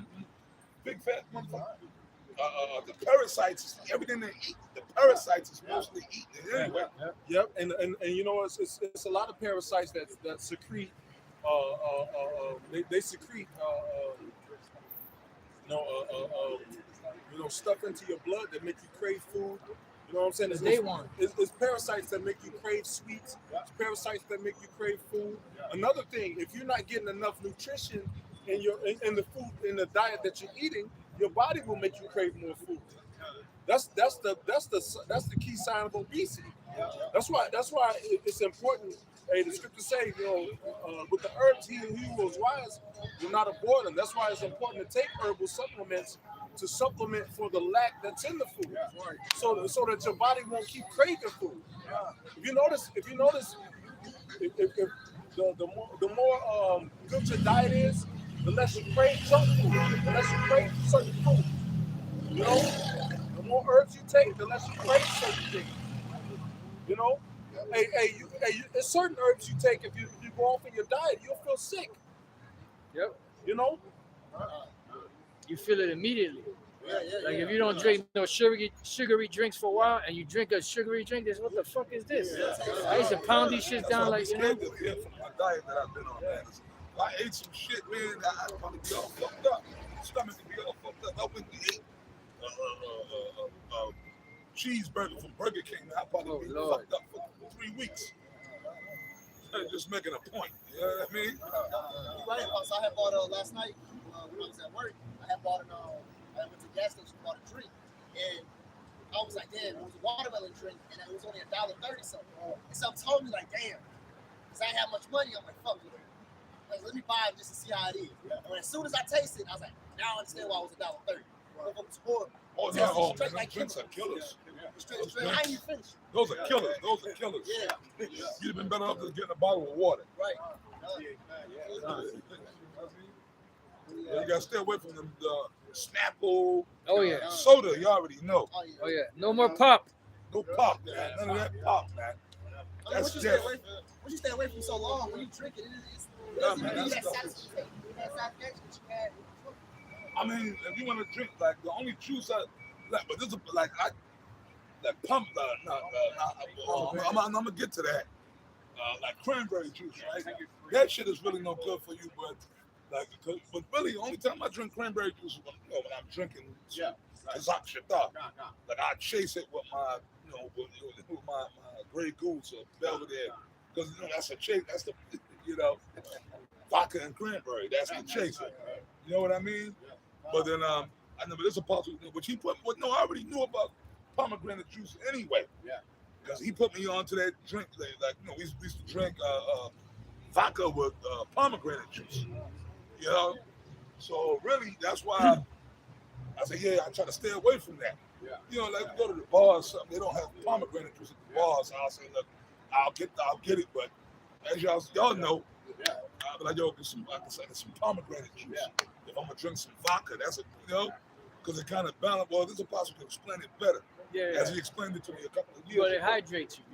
big fat motherfucker. The parasites, everything they eat. The parasites is mostly eaten anyway. Yep, and you know it's a lot of parasites that secrete. They secrete. Stuff into your blood that make you crave food. You know what I'm saying? It's parasites that make you crave sweets. It's parasites that make you crave food. Another thing, if you're not getting enough nutrition in the food, in the diet that you're eating, your body will make you crave more food. That's the key sign of obesity. That's why it's important. Hey, the scriptures say, with the herbs, he who was wise will not avoid them. That's why it's important to take herbal supplements to supplement for the lack that's in the food, so that your body won't keep craving food. If you notice, if the more good your diet is, the less you crave junk food, the less you crave certain food. The more herbs you take, the less you crave certain things. There's certain herbs you take. If you go off in your diet, you'll feel sick. Yep. You feel it immediately. Like if you don't drink no sugary drinks for a while, and you drink a sugary drink, what the fuck is this? I used to pound these shits down like from my diet that I've been on, man. I ate some shit, man. I probably be all fucked up. Stomach can be all fucked up. I went to eat cheeseburger from Burger King. I probably be fucked up for 3 weeks. Just making a point. You know what I mean? Right. So I had bought last night when I was at work. I had bought I went to the gas station, bought a drink, and I was like, damn, it was a watermelon drink, and it was only $1.30 something. And some told me like, damn, because I ain't have much money. I'm like, fuck it. Like, let me buy it just to see how it is. And as soon as I tasted it, I was like, now I understand why it was $1.30. It was horrible. Oh, no, like drinks are killers. I ain't even finished. Those are killers. Yeah. You'd have been better off just getting a bottle of water. Right. You gotta stay away from them Snapple. Oh yeah. Soda, you already know. Oh yeah. No more pop. No pop, man. None of that pop, man. That's death. Once you stay away from so long, when you drink it, it Yeah, man, doesn't that's that satisfaction that you had. I mean, if you want to drink, like the only juice I like, but this is like pump. I'm gonna get to that. Like cranberry juice, right? That shit is really no good for you, but really, the only time I drink cranberry juice is when I'm drinking Kazak Shatar. Like I chase it with my, with my Grey Goose or Belvedere, because that's a chase. That's the, vodka and cranberry. That's the chaser. You know what I mean? But then I know there's a possible, which he put. No, I already knew about pomegranate juice anyway. Yeah. Because he put me onto that drink. We used to drink vodka with pomegranate juice. So really, that's why I say, I try to stay away from that. Yeah. Like go to the bar or something, they don't have pomegranate juice at the bars. I'll say, look, I'll get it, but as y'all know, I'll be like, get some pomegranate juice. Yeah. If I'm gonna drink some vodka, that's because it kind of balance. Well, this apostle can explain it better. Yeah. As he explained it to me a couple of years ago. But it ago. hydrates you,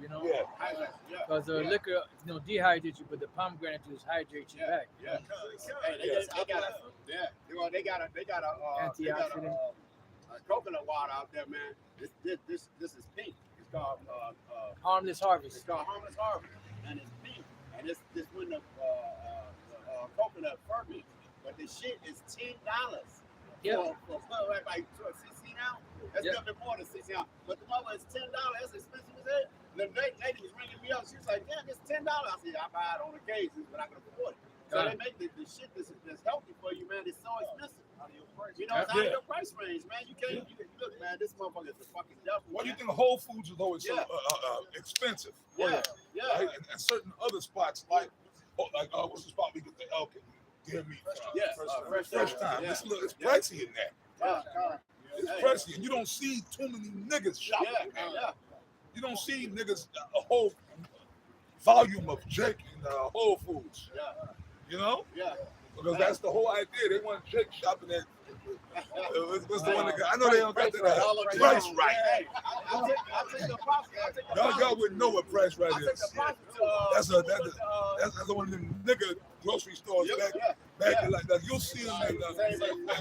Because the liquor, dehydrates you, but the pomegranate juice hydrates you back. Yeah. They got a coconut water out there, man. This is pink. It's called Harmless Harvest. It's called Harmless Harvest, and it's pink. And this when the coconut ferments. But the shit is $10. For like 16 ounce. That's a little bit more than 16 ounce. But the mother is $10. That's expensive as hell. The lady was ringing me up. She was like, damn, it's $10. I said, I buy it on occasion, but I can afford it. So they make the shit that's healthy for you, man. It's so expensive. It's out of your price range, man. You can't look, man. This motherfucker is the fucking devil. Why do you think Whole Foods is always so expensive? Yeah. Right? And certain other spots like what's the spot we get the elk and deer meat? Fresh Time. It's pricey in that. It's pricey, and you don't see too many niggas shopping. You don't see niggas a whole volume of Jake in Whole Foods. Because that's the whole idea. They want Jake shopping at. What's the one that got? I know they don't got the Price Right. Y'all wouldn't know what Price Right is. That's one of them nigga grocery stores back like that. You'll see them in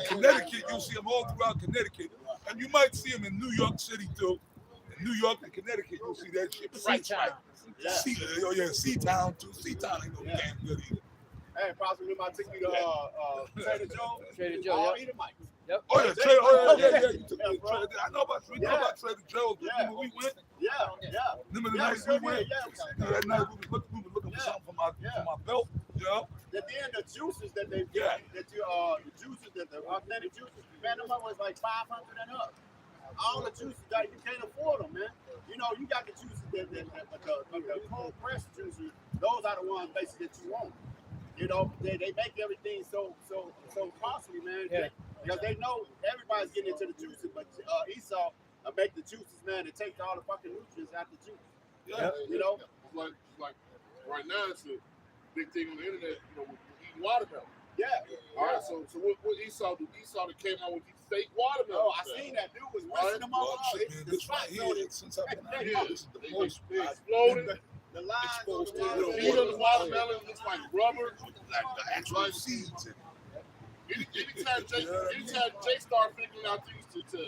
Connecticut. You'll see them all throughout Connecticut, and you might see them in New York City too. In New York and Connecticut, you'll see that shit. C-Town too. C-Town ain't no damn good either. Hey, possibly might take me to Trader Joe. Trader Joe. Yep. Oh yeah, Trader. You took me to Trader. I know about Trader Joe's. Remember we went? Remember the night we went? That night we was looking for something for my belt. then the juices that they get, the authentic juices, man, them was like 500 and up. All the juices that you can't afford them, man. You know, you got the juices the cold pressed juices. Those are the ones basically that you want. You know, they make everything so costly, man. Yeah. Because they know everybody's getting into the juices, but Esau make the juices, man. It takes all the fucking nutrients out the juice. Yeah. You know, like right now it's a big thing on the internet. You know, with eating watermelon. yeah. All right. So what Esau do? Esau that came out with these fake watermelon. Oh, I seen that dude was messing them all out. This right here, since I've been out here, this is the most They exploded. The lines exposed on to the The meat of the watermelon looks like rubber. like the actual seeds in it. Anytime Jay started figuring out things to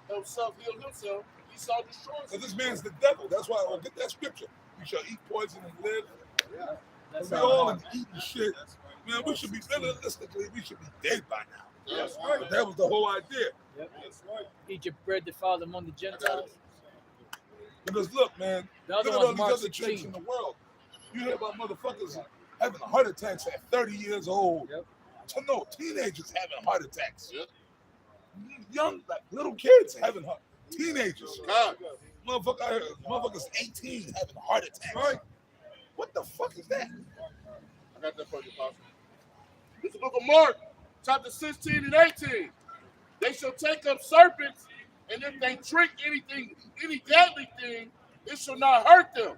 help self-heal himself, Esau destroys So him. this man's the devil. That's why I get that scripture. You shall eat poison and live. That's We right. all in eating shit. Man, we should be realistically, we should be dead by now. That's But that was the whole idea. Yep. Eat your bread defiled among the Gentiles. Because look, man, The look other at all one's these Mark other churches 16. in the world. You hear about motherfuckers having heart attacks at 30 years old. Yep. No, teenagers having heart attacks. Yep. Young, like little kids having heart. Teenagers. God. Motherfuckers 18 having heart attacks. Right. What the fuck is that? I got that for you, Pastor. This is the book of Mark, chapter 16 and 18. They shall take up serpents, and if they drink any deadly thing, it shall not hurt them.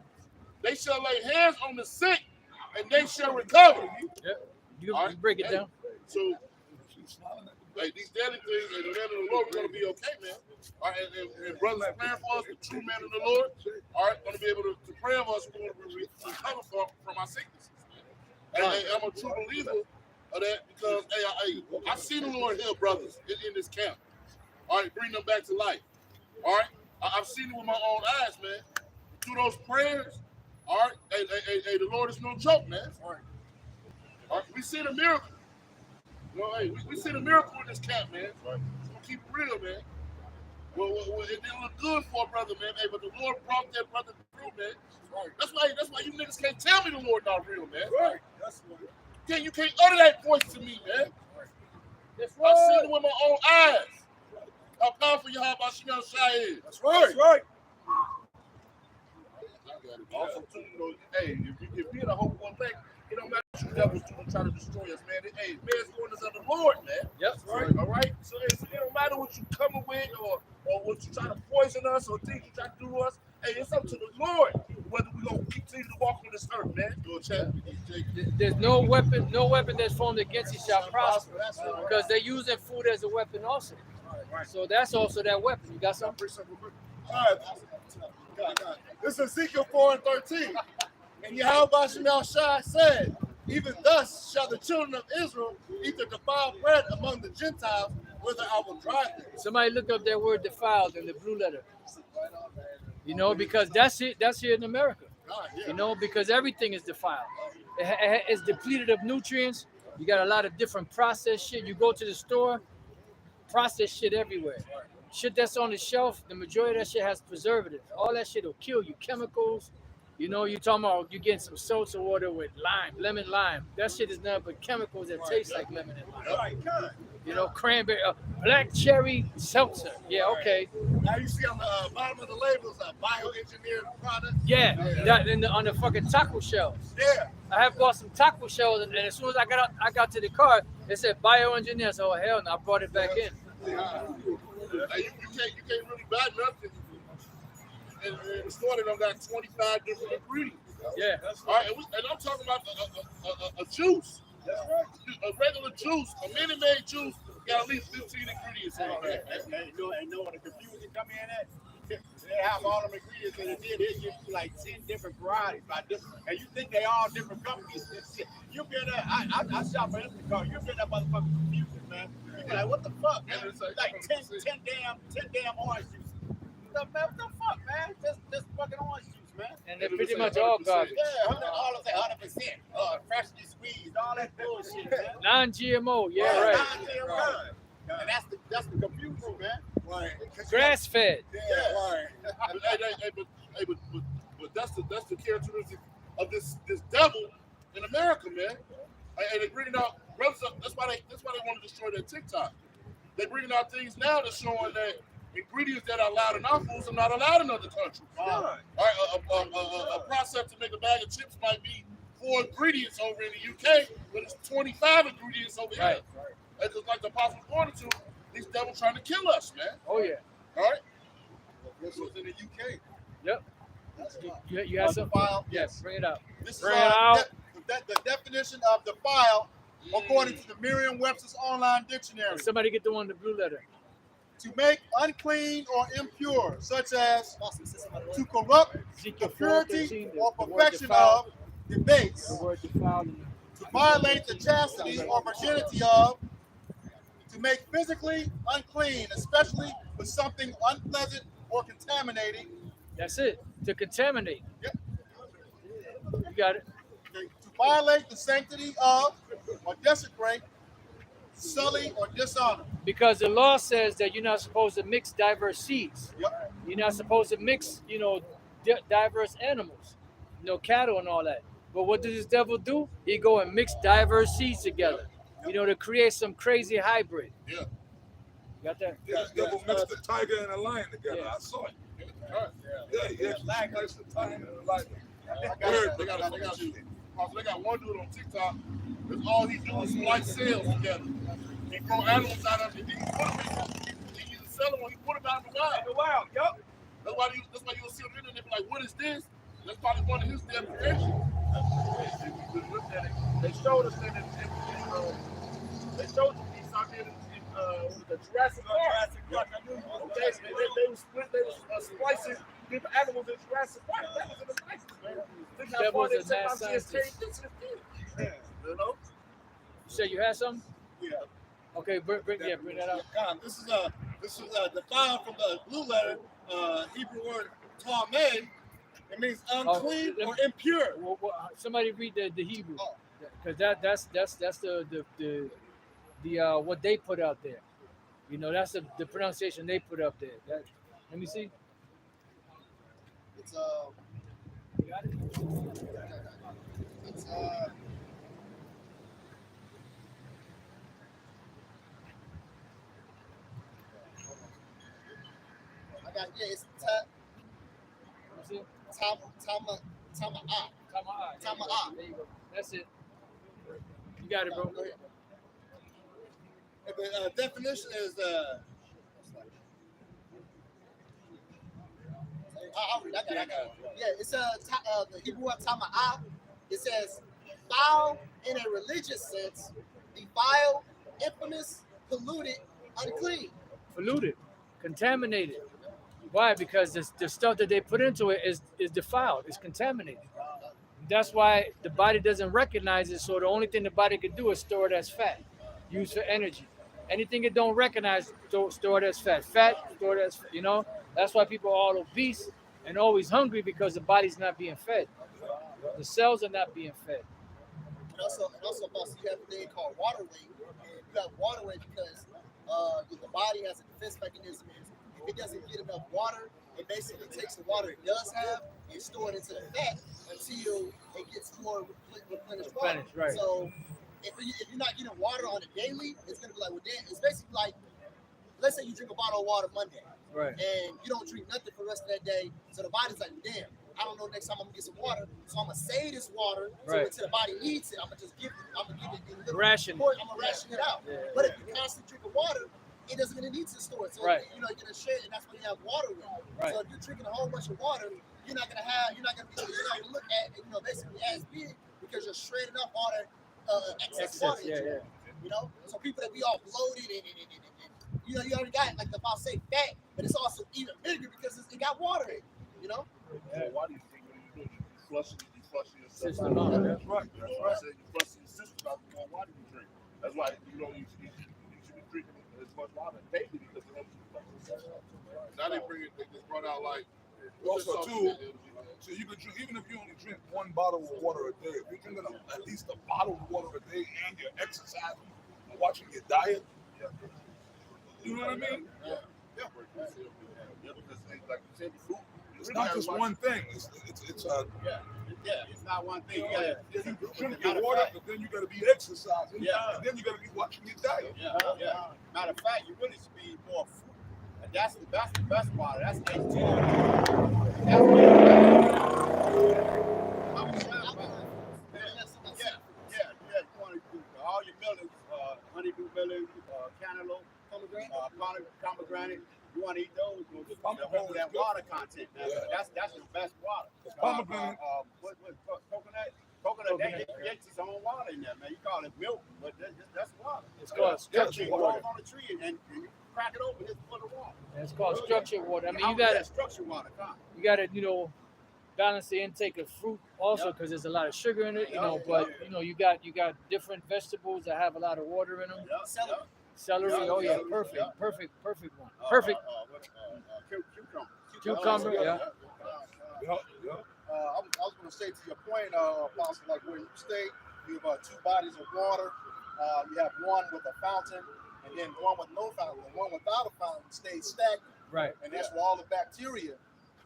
They shall lay hands on the sick, and they shall recover. Yep. You All right. break it down. So, like these deadly things, and the man of the Lord, we're going to be okay, man. All right, and brothers praying for us, the true man of the Lord, all right, going to be able to pray for us, we're going to recover from our sicknesses. And I'm a true believer of that because, I've seen the Lord heal brothers in this camp. All right, bring them back to life. All right, I've seen it with my own eyes, man. Through those prayers, all right, the Lord is no joke, man. All right, we see the miracle. You know, we see the miracle in this camp, man. So keep it real, man. Well, it didn't look good for a brother, man. But the Lord brought that brother through, man. That's why you niggas can't tell me the Lord not real, man. Right. That's what. You can't utter that voice to me, man. That's I've seen it with my own eyes. How powerful Yahweh Shemel Shai is. That's right. Also, too, you know, hey, if we in a hope one thing, it don't matter what you devils do to try to destroy us, man. Hey, man's going is of the Lord, man. Yep. Right. All right. So it don't matter what you coming with or what you try to poison us or things you try to do to us. Hey, it's up to the Lord whether we gonna continue to walk on this earth, man. Go chat. There's no weapon that's formed against you shall prosper, because they're using food as a weapon also. So that's also that weapon. You got something? All right. This is Ezekiel 4:13. And Yahweh Shemel Shai said, even thus shall the children of Israel eat the defiled bread among the Gentiles, whither I will drive them. Somebody look up that word defiled in the blue letter. You know, because that's it. That's here in America. You know, because everything is defiled. It's depleted of nutrients. You got a lot of different processed shit. You go to the store, processed shit everywhere. Shit that's on the shelf, the majority of that shit has preservatives. All that shit will kill you. Chemicals. You know, you talking about you getting some seltzer water with lemon lime. That shit is nothing but chemicals that taste like lemon and lime. You know, cranberry, black cherry seltzer. Yeah, okay. Now you see on the bottom of the labels, bioengineered product. Yeah, that on the fucking taco shells. Yeah. I have bought some taco shells, and as soon as I got to the car, it said bioengineered. So hell no, I brought it back in. Hey, you can't really buy nothing. And the store that got 25 different ingredients. Yeah. All right, and I'm talking about a juice. A regular juice, a Minute-Maid juice, got at least 15 ingredients in it. And know what the confusion come in at? They have all them ingredients in it. They give you like 10 different varieties by different, and you think they all different companies and shit. You get that? I shop for Instacart. You get that motherfucking confusion, man. You be like, what the fuck, man? Like 10 damn orange juice. What the fuck, man? Just fucking orange juice, man. And they're pretty much all garbage. Yeah, all of that 100%. Freshly squeezed, all that bullshit, man. Non-GMO, yeah, right. And that's the confusion, man. Right. Grass-fed. Yeah, right. But that's the characteristic of this devil in America, man. And they bringing out brothers. That's why they want to destroy their TikTok. They bringing out things now that's showing that ingredients that are allowed in our foods are not allowed in other countries. All right, a process to make a bag of chips might be 4 ingredients over in the UK, but it's 25 ingredients over here. And just like the apostle pointed to, these devils trying to kill us, man. Oh yeah. All right. This was in the UK. Yep. You have some Defile. Yes, bring it up. This is Bring it out. the definition of defile according to the Merriam-Webster's online dictionary. Somebody get the one, the blue letter. To make unclean or impure, such as to corrupt the purity or perfection of, debase, The word defiled. to violate the chastity or virginity of, to make physically unclean, especially with something unpleasant or contaminating. That's it. To contaminate. Yep. You got it. Okay, to violate the sanctity of, or desecrate, sully, or dishonor. Because the law says that you're not supposed to mix diverse seeds. Yep. You're not supposed to mix, diverse animals, cattle and all that. But what does this devil do? He go and mix diverse seeds together, to create some crazy hybrid. Yeah. You got that? Yeah, this devil mixed the tiger and a lion together. Yeah. I saw it. Yeah, he actually mixed the tiger and a lion. They got one dude on TikTok. That's all he do is splice cells together. He grow animals out of it. He either sell them or he put them out in the wild. Yup. That's why you'll see him in there and they be like, what is this? That's probably one of his damn creations. They showed us that they showed the piece out there in the Jurassic Park. Okay, they was splicing different animals in Jurassic Park. That was in the nicest, man. Think how far they technology has changed this thing. You know? You said you had something? Yeah. Okay, bring that up. This is defined from the blue letter, Hebrew word tameh. It means unclean or impure. Well, somebody read the Hebrew, because that's the what they put out there. That's the pronunciation they put up there. Let me see. It's You got it? it's it's Let me see. Tama'ah. Tama'ah. There you go. That's it. You got it, bro. Go ahead. The definition is I'll read. I got it. Yeah, it's the Hebrew word tama'ah. It says foul in a religious sense, defiled, infamous, polluted, unclean. Polluted, contaminated. Why? Because the stuff that they put into it is defiled. It's contaminated. That's why the body doesn't recognize it. So the only thing the body can do is store it as fat, use for energy. Anything it don't recognize, store it as fat. Fat, store it as That's why people are all obese and always hungry, because the body's not being fed. The cells are not being fed. And also, boss, you have a thing called water weight. And you have water weight because the body has a defense mechanism. If it doesn't get enough water, it basically takes the water it does have and store it into the fat until it gets more replenished water. Right. So if you're not getting water on a daily, it's gonna be like, well, damn. It's basically like, let's say you drink a bottle of water Monday, Right. and you don't drink nothing for the rest of that day. So the body's like, damn, I don't know next time I'm gonna get some water, so I'm gonna save this water Right. until the body needs it. I'm gonna give it in little Ration. portion. I'm gonna ration it out. Yeah. But if you constantly drink water, it doesn't really need to store it. So Right. you're gonna share it, and that's when you have water weight. Right. So if you're drinking a whole bunch of water, you're not gonna look at it, basically as big, because you're shredding up all that excess water. Yeah. So people that be all bloated and you already got like the boss say fat, but it's also even bigger because it got water in it. So why do you think when you do it, you flushing yourself System out? out. That's right. I said you flushing your system out more water you drink. That's why you should be drinking as much water daily, because it helps you flush yourself out. Now they just brought out like Also, too, so you could drink, even if you only drink 1 bottle of water a day, if you're drinking at least a bottle of water a day and you're exercising and watching your diet, you know what I mean? Yeah, because like you said before, It's not just one thing. It's Yeah, it's not one thing. You drink your water, but then you got to be exercising. Yeah. And then you got to be watching your diet. Yeah. Matter of fact, you really should be eating more fruit. And that's the best water. That's H2O. That's what you want to do all your melons, honeydew melons, cantaloupe, pomegranate. You want to eat those to hold that water content. That's the best water. Pomegranate. Coconut, that gets its own water in there, man. You call it milk, but that's water. It's called structured It water. grows on a tree and you crack it open, it's full of water. It's called structured water. I mean, you That gotta structured water, come. balance the intake of fruit also because there's a lot of sugar in it. But you got different vegetables that have a lot of water in them. Celery, oh yeah, perfect one. Perfect. Cucumber, yeah. I was going to say to your point, Apostle, like where you stay, you have 2 bodies of water. You have one with a fountain, and then one with no fountain. The one without a fountain stays stagnant. Right. And that's where all the bacteria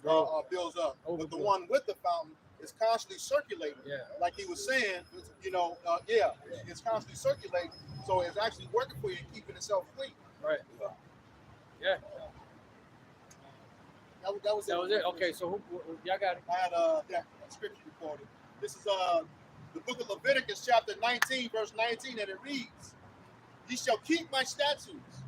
builds up. But the one with the fountain is constantly circulating. Yeah. Like he was saying, it's constantly circulating. So it's actually working for you and keeping itself clean. Right. Yeah. That was it. Okay, so y'all got it. I had that scripture recorded. This is the book of Leviticus, chapter 19, verse 19, and it reads, "Ye shall keep my statutes.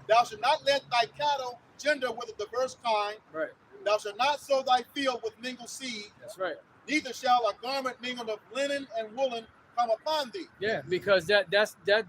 Thou shalt not let thy cattle gender with a diverse kind. Right. Thou shalt not sow thy field with mingled seed. That's right. Neither shall a garment mingled of linen and woolen come upon thee." Yeah, because that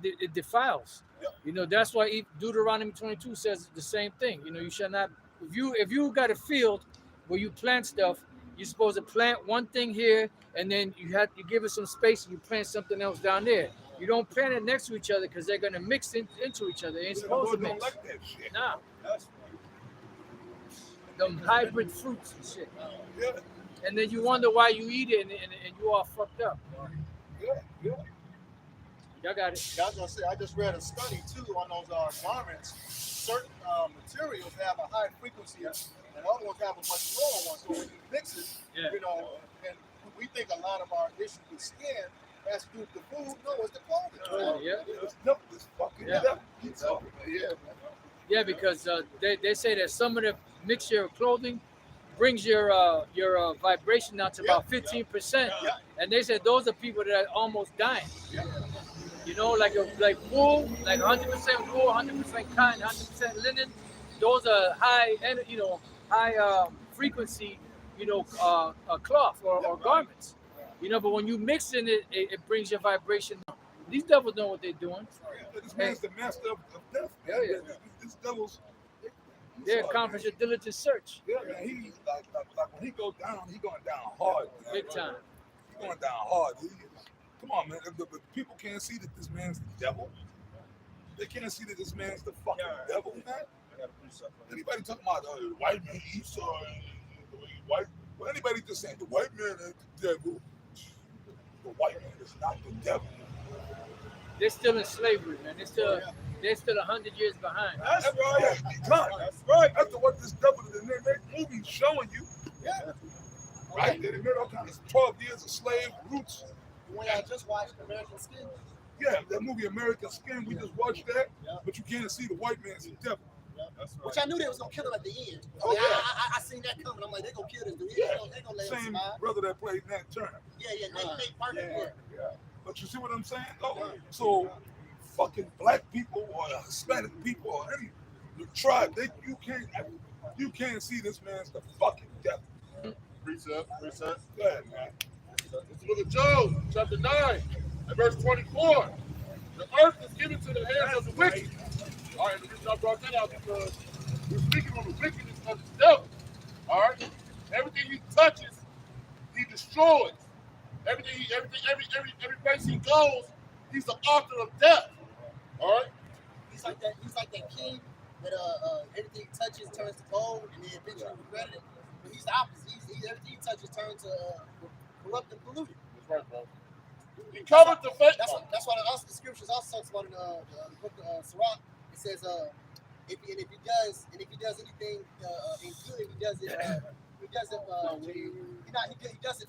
it defiles. Yep. That's why Deuteronomy 22 says the same thing. You shall not. If you got a field where you plant stuff, you're supposed to plant one thing here, and then you give it some space, and you plant something else down there. You don't plant it next to each other because they're gonna mix into each other. They ain't supposed to mix. Don't like that shit. Nah. That's Them hybrid fruits and shit. Yeah. And then you wonder why you eat it and you all fucked up. Yeah. Y'all got it. I was gonna say, I just read a study too on those garments. Certain materials have a high frequency, and other ones have a much lower one. So when you mix it, and we think a lot of our issues with skin has to do with the food. No, it's the clothing. It's fucking Yeah, because they say that some of the mixture of clothing brings your vibration down to about 15%, and they said those are people that are almost dying. Like wool, like 100% wool, 100% cotton, 100% linen. Those are high frequency, cloth or garments. But when you mix in it, it brings your vibration down. These devils know what they're doing. This man's the master of death. These devils. They accomplish a diligent search. Yeah, man. He like when he goes down, he going down hard. Man. Big time. He going down hard. Come on, man. The people can't see that this man's the devil. They can't see that this man's the fucking devil, man. Anybody talking about the white man, Esau, white? Well, anybody just saying the white man is the devil. The white man is not the devil. They're still in slavery, man. They're still 100 years behind. That's right. That's right. That's what this devil is. That movie showing you. Yeah. Right? They made all kinds of 12 years of slave roots. When I just watched American Skin. Yeah, that movie American Skin, we just watched that, but you can't see the white man's the devil. That's right. Which I knew they was gonna kill him at the end. Oh, I seen that coming. I'm like, they gonna kill this dude. They gonna let him Same survive. brother that played Nat Turner. Yeah, Nate Parker. Yeah. But you see what I'm saying? though? So fucking black people or Hispanic people or any tribe, you can't see this man's the fucking devil. Reset. Go ahead, man. It's the book of Job, chapter 9, and verse 24. The earth is given to the hands of the wicked. All right, the reason I brought that out because we're speaking on the wickedness of the devil. All right, everything he touches, he destroys. Every place he goes, he's the author of death. All right. He's like that king that everything he touches turns to gold, and then eventually regretted it. But he's the opposite. Everything he touches turns to corrupt and polluted. That's right, bro. He covered the face. That's why the scriptures also talks about in the book of Sirach. It says, if he does anything in good, he does it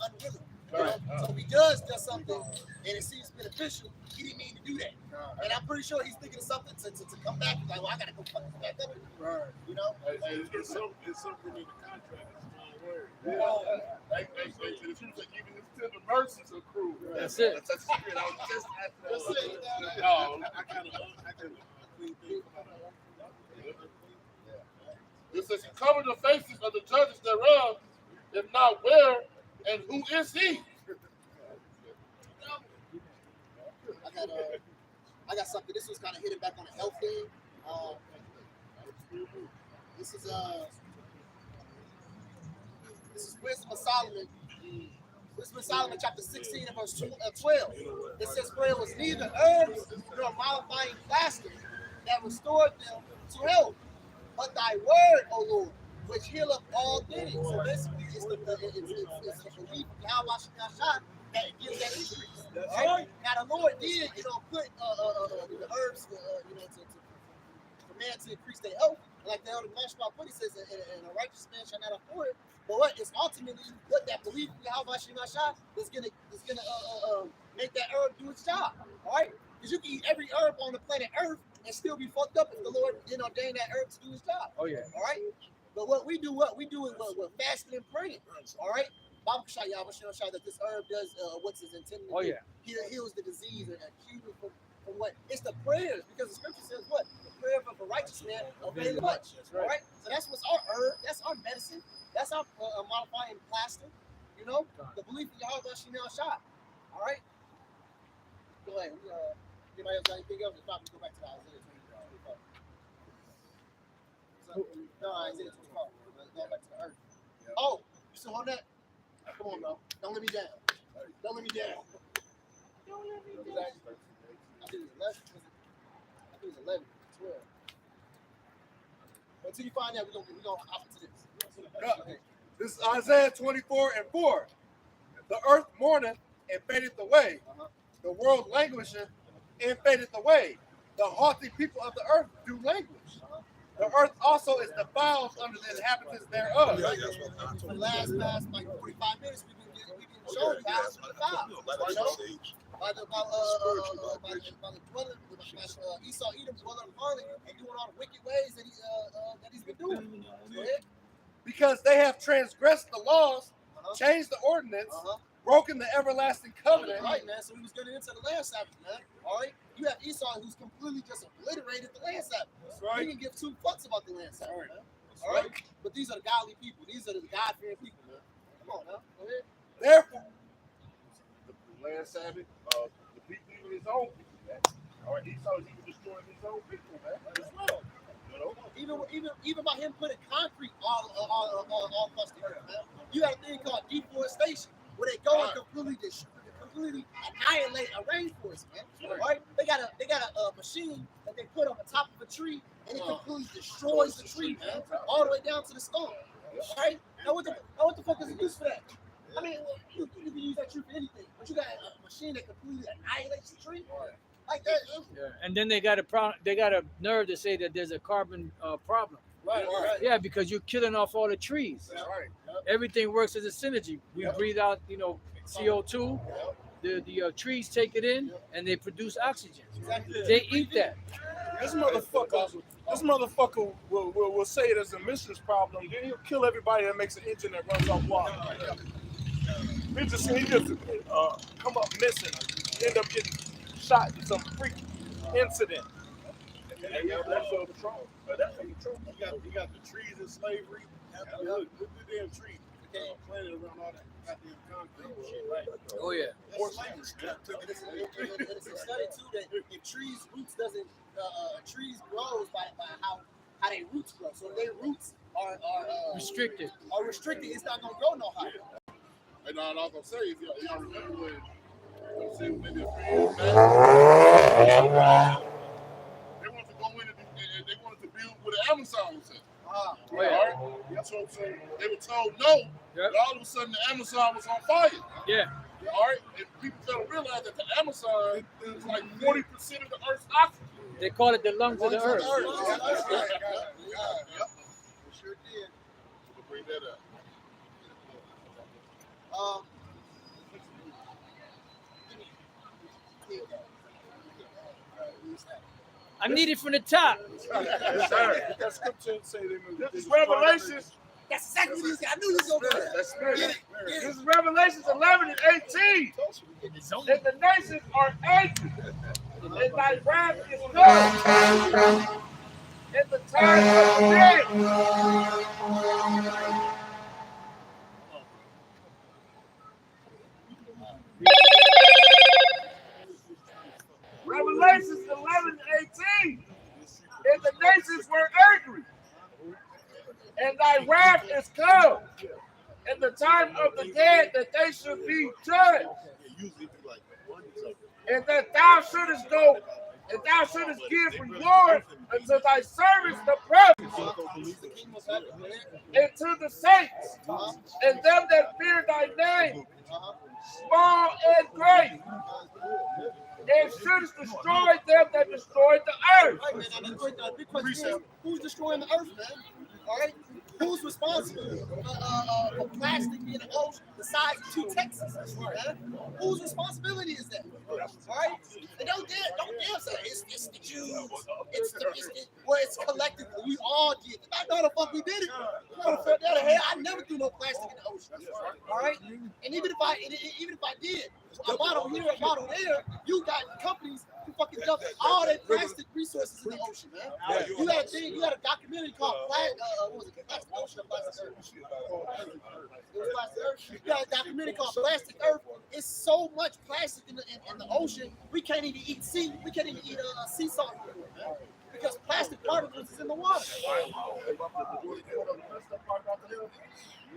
unwilling. You know? So if he does something and it seems beneficial, he didn't mean to do that. And I'm pretty sure he's thinking of something to come back. He's like, well, I gotta go fuck this back up. You know? It's something in the contract. It's a strong word. Even his tender mercies are cruel. That's it. That's a secret. I was just asking. I kind of clean things about it. It says, he covered the faces of the judges thereof, if not where and who is he? I got something. This was kind of hitting back on the health thing. This is Wisdom of Solomon. Wisdom of Solomon, chapter 16 and verse 12. It says, for it was neither herbs nor mollifying plaster that restored them to health, but thy word, O Lord, which healeth all things. So basically, it's the belief of Yahweh Shah that gives that increase. Right? Now the Lord did, put the herbs, for man to increase their health. Like the elder Mashma put, he says, and a righteous man shall not afford it. But what is ultimately what that belief in Yahweh Shah is gonna make that herb do its job. All right? Because you can eat every herb on the planet Earth and still be fucked up if the Lord didn't ordain that herb to do his job. Oh yeah. All right. But what we do is fasting and praying. All right. Bible Shah Yahweh Shah that this herb does what's his intended to do. Yeah. He heals the disease and cures it from what? It's the prayers, because the scripture says what? The prayer of a righteous man availeth much. That's right. All right. So that's what's our herb. That's our medicine. That's our modifying plaster. The belief in Yahweh Shah. All right. Go ahead. Anybody else got anything else? If not, we go back to the Isaiah 24. No, Isaiah 24. Let's go back to the earth. Oh, you still on that? Come on, bro. Don't let me down. Don't let me down. Don't let me down. I think it was 11. 12. Until you find out, we're gonna hop into this. Okay. This is Isaiah 24:4. The earth mourneth and fadeth away. The world languisheth and fadeth away. The haughty people of the earth do languish. The earth also is defiled under the inhabitants thereof. For the last like 45 minutes, we can show you how it's defiled. By the dwelling, Esau, Edom, dwelling upon it, and doing all the wicked ways that he's been doing. Because they have transgressed the laws, changed the ordinance, broken the everlasting covenant. Right, man. So we was getting into the land Sabbath, man. All right. You have Esau, who's completely just obliterated the land Sabbath. That's right. He didn't give two fucks about the land Sabbath, man. All right. But these are the godly people. These are the God-fearing people, man. Come on, now. Go ahead. Therefore, The land Sabbath, the people, even his own people, man. All right, Esau is even destroying his own people, man. As well. Even by him putting concrete all across the earth, man. You got a thing called deforestation, where they go and completely annihilate a rainforest, man. Right? They got a machine that they put on the top of a tree, and it completely destroys the tree, man, all the way down to the stump. Right? Now what the fuck is the use for that? I mean, you can use that tree for anything, but you got a machine that completely annihilates the tree. Like that. Yeah. And then they got a nerve to say that there's a carbon problem. Right. Yeah, because you're killing off all the trees. That's right. Everything works as a synergy. We breathe out, CO2. The trees take it in and they produce oxygen. Exactly. They eat that. this motherfucker will say it as a emissions problem. Then he'll kill everybody that makes an engine that runs off water. He just come up missing, end up getting shot in some freak incident. That's for control. That's for control. You got the trees in slavery. Look the damn tree. Planted around all that goddamn concrete and shit, right? Oh yeah. More slavery. And it's a study too that if trees trees grows by how their roots grow. So if their roots are Restricted. It's not gonna grow no higher. And all I was gonna say is, y'all remember when maybe a few years back, they wanted to go in and they wanted to build where the Amazon was at. Oh, yeah. All right? So they were told no. Yep. And all of a sudden the Amazon was on fire. Yeah. All right, and people don't realize that the Amazon is like 40% of the Earth's oxygen. They call it the lungs of the earth. Yep. Sure did. Bring that up. I'm needed from the top. Yes, sir. That scripture say they will. This is Revelations. That's exactly what he said. I knew he was going to do that. That's spirit. Get it, get This it. is Revelations 11 and 18. And the nations are angry. And thy wrath is come. And the time of the dead. Revelations 11 and 18. And the nations were angry. And thy wrath is come. And the time of the dead that they should be judged. And that thou shouldest go, and thou shouldest give reward unto thy servants the prophets, and to the saints, and them that fear thy name, small and great, and shouldest destroy them that destroyed the earth. Right, man, now, the big question is, who's destroying the earth, man? All right? Who's responsible for plastic in the ocean the size of 2 Texas? Man? Whose responsibility is that? All right? And don't dare say it's the Jews. It's collectively. We all did it. I know the fuck we did it. I never threw no plastic in the ocean. All right? And even if I did, a bottle here, a bottle there, you got companies who fucking dump all their plastic resources in the ocean, man. You had a documentary called Plastic Ocean or Plastic Earth? It was Plastic Earth. You had a documentary called Plastic Earth. It's so much plastic in the ocean, we can't even eat sea salt anymore, man. Because plastic particles is in the water.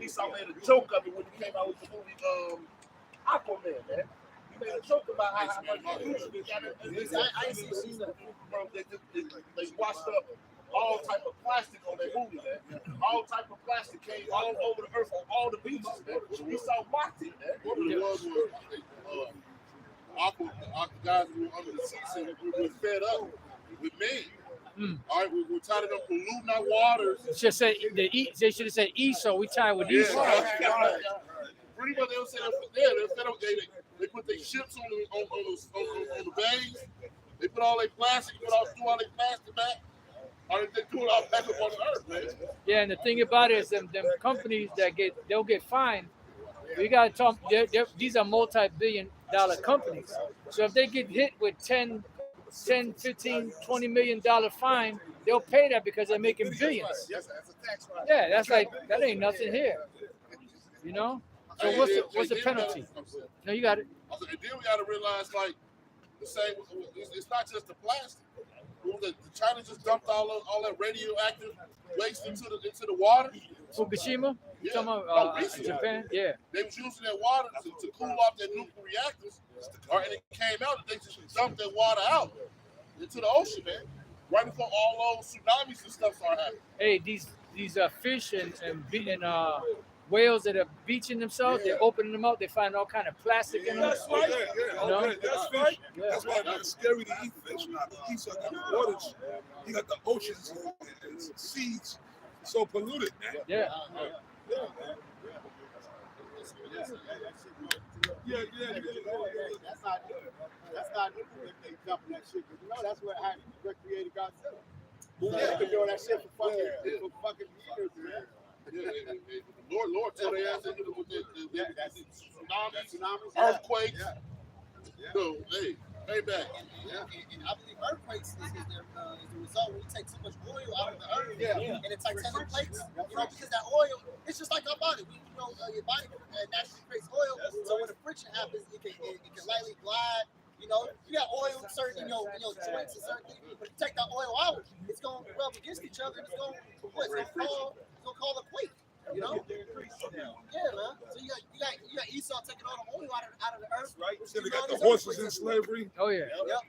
Esau made a joke of it when he came out with the movie Aquaman, man. He made a joke about how much pollution they got. I ain't seen stuff. They washed up all type of plastic on their movie, man. All type of plastic came all over the earth on all the beaches, man. Esau mocked it, man. What it was Aqua guys who were under the sea said we were fed up with men. All right, we're tired of them polluting our waters. They should have said Esau. We tied with Esau. Pretty much they don't say that. They put their ships on the bays. They put all their plastic, threw all their plastic back. Or they threw it all back up on the earth, man. Yeah, and the thing about it is them companies they'll get fined. We gotta talk. These are multi-billion-dollar companies. So if they get hit with 10, 15, $20 million fine, they'll pay that because they're making billions. Yes, that's a tax write. Yeah, that's like that ain't nothing here. You know? So what's the penalty? No, you got it. And then we got to realize, like, the same. It's not just the plastic. China just dumped all that radioactive waste into the water. Fukushima? You talking about Japan? Yeah. They was using that water to cool off their nuclear reactors, and it came out that they just dumped that water out into the ocean, man. Right before all those tsunamis and stuff started happening. Hey, these fish and whales that are beaching themselves, they're opening them up, they find all kind of plastic in them. That's right. That's fish. That's why it's scary to eat fish. He's got the waters. You got the oceans and seas so polluted, man. Yeah. That's not they dumping that shit. You know that's what created Godzilla. They've been doing that shit for fucking years, man. Lord told their ass with the tsunamis, earthquakes. So, hey back. And I believe earthquakes is the result when you take too much oil out of the earth and it titanium plates. You know, because that oil, it's just like our body. Your body naturally creates oil, so when the friction happens, it can lightly glide. You know, you got oil in certain your joints and certain things, but you take that oil out, it's gonna rub against each other. It's gonna call a quake. You know? Yeah, man. So you got Esau taking all the oil out of the earth. Right. So they got the horses in slavery. Oh yeah. Yep.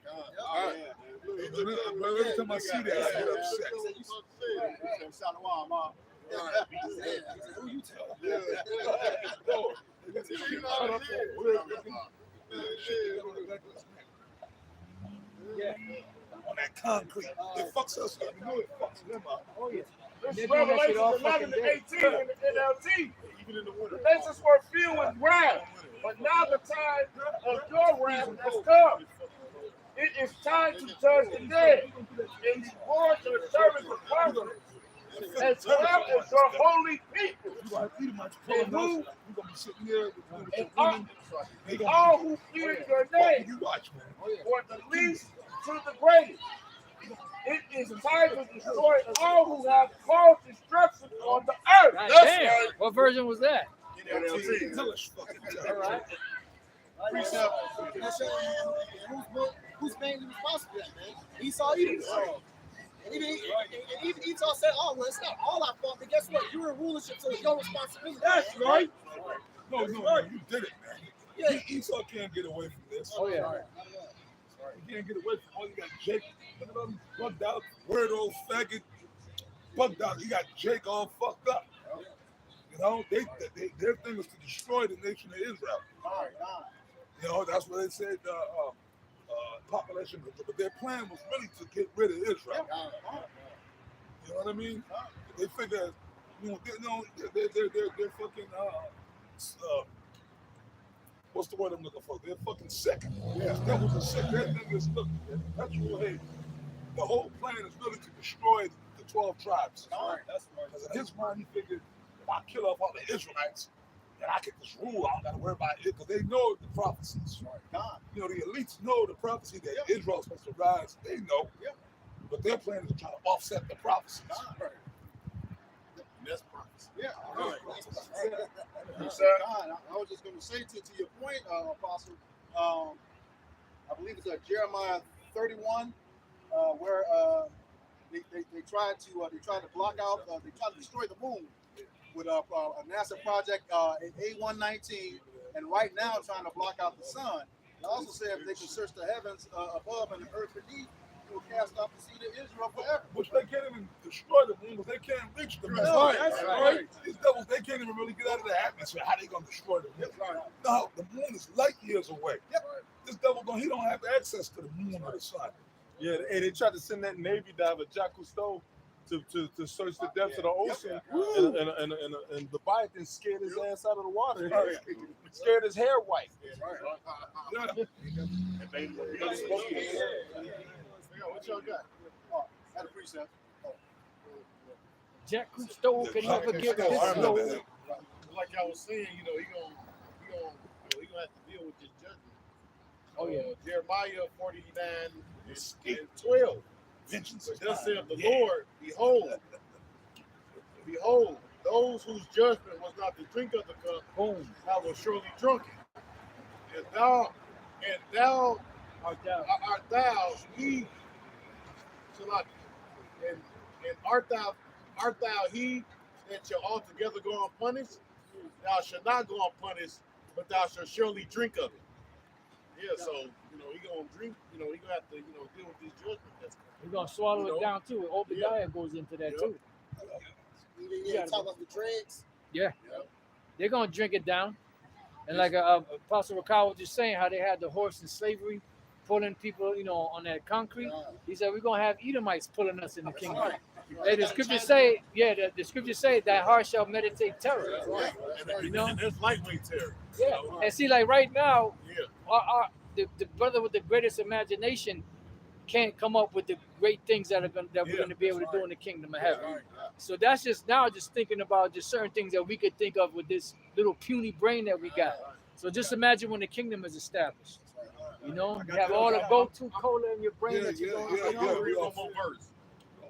All right. Every time I see that, I get upset. Shalom, Mom. Who you tell? Yeah. On that concrete. It fucks us up. You know it fucks them up. Oh yeah. This is Revelation 11 and 18 in the NLT. The nations were filled with wrath, but now the time of your wrath has come. It is time to judge the dead and you want your service of Father as well as your holy people. And who and all who fear your name, for the least to the greatest. It is time to destroy all who have caused destruction on the earth. God That's damn. right. What version was that? All right. Precept. Who's mainly responsible for that, man? Esau either. And even Esau said, "Oh, well, it's not all our fault, but guess what? You're in rulership, so it's your responsibility." That's right. No, you did it, man. Yeah. Esau can't get away from this. Oh yeah. You can't get away from all. You got Jake, look at him, bugged out, weirdo, faggot, bugged out. You got Jake all fucked up. You know, their thing was to destroy the nation of Israel. You know, that's what they said. Population, but their plan was really to get rid of Israel. You know what I mean? They figure, they're fucking. What's the word I'm looking for? They're fucking sick. Yes, that was a sick. That thing is look. That's really the whole plan is really to destroy the 12 tribes. That's right. Because in his mind, he figured if I kill off all the Israelites, then I can just rule. I don't got to worry about it because they know the prophecies. You know, the elites know the prophecy that Israel's supposed to rise. They know. But their plan is to try to offset the prophecies. That's prophecy. Yeah. You I said, was just going to say to your point, Apostle. I believe it's Jeremiah 31, where they tried to block out, they tried to destroy the moon with a NASA project in A119, and right now trying to block out the sun. It also said if they can search the heavens above and the earth beneath, it will cast off the seed of Israel forever. Which they can't even destroy the moon because they can't reach the moon. That's right. These devils, they can't even really get out of the atmosphere. How they gonna destroy the moon? No, the moon is light years away. This devil he don't have access to the moon or the sun. Yeah, and they tried to send that Navy diver, Jacques Cousteau, to search the depths of the ocean, and the Leviathan scared his ass out of the water. Scared his hair white. What y'all got? Oh, had a precept. Jack Cousteau can never get this low. Like I was saying, he gonna have to deal with this judgment. Oh yeah. Jeremiah 49 and 12. Vengeance. Thus saith the Lord, behold, those whose judgment was not to drink of the cup, I will surely drunk it. And thou art thou he, and art thou he that shall altogether go unpunished? Thou shalt not go unpunished, but thou shalt surely drink of it. Yeah, so he gonna drink. He gonna have to deal with this judgment. He's gonna swallow it down too. Obadiah goes into that too. Talk about the dregs. Yeah, they're gonna drink it down. And like Apostle Rakai was just saying, how they had the horse in slavery, pulling people, on that concrete. He said we're gonna have Edomites pulling us in the kingdom. Hey, the scriptures say, the scriptures say that heart shall meditate terror. And there's lightweight terror. Yeah, and see, like right now, the brother with the greatest imagination can't come up with the great things that we're gonna be able to do in the kingdom of heaven. So that's just thinking about just certain things that we could think of with this little puny brain that we got. So just imagine when the kingdom is established. You have all the go-to cola in your brain that you're going to Read one more verse.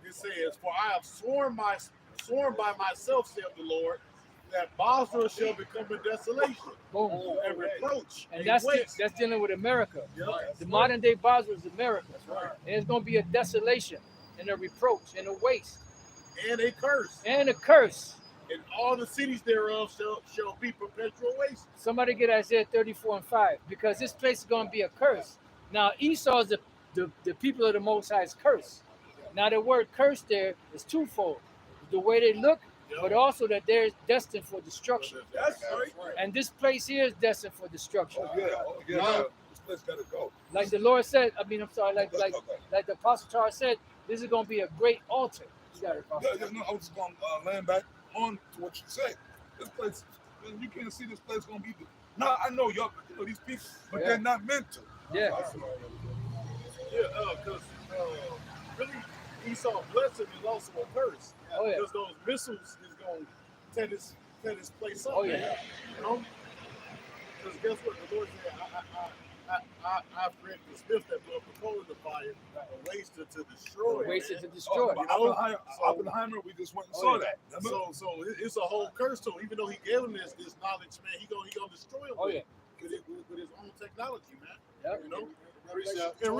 It says, "For I have sworn by myself, saith the Lord, that Basra shall become a desolation, boom, and reproach, and that's dealing with America. The modern day Basra is America, and it's going to be a desolation, and a reproach, and a waste, and a curse, and all the cities thereof shall be perpetual waste." Somebody get Isaiah 34:5, because this place is going to be a curse. Now Esau is the people of the Most High's curse. Now the word curse there is twofold: the way they look, but also that they're destined for destruction. That's right. And this place here is destined for destruction. This place gotta go. Like the Lord said, like the Apostle Charles said, this is going to be a great altar. You got it, Apostle. I was just going to land back on to what you said. This place, you can't see this place going to be. Now I know y'all, these people, but they're not meant to. Yeah. Because really Esau blessing is also a curse. Oh, yeah. Because those missiles is going to tear this place up. Oh, yeah. Man. You know? Because guess what? The Lord said, I've created the smith that blew up the coal in the fire, a waster to destroy. Wasted to destroy. You know? Oppenheimer, we just went and saw that. So it's a whole curse to him. Even though he gave him this knowledge, man, he gonna destroy him Oh, yeah. with his own technology, man. Yep. You know? And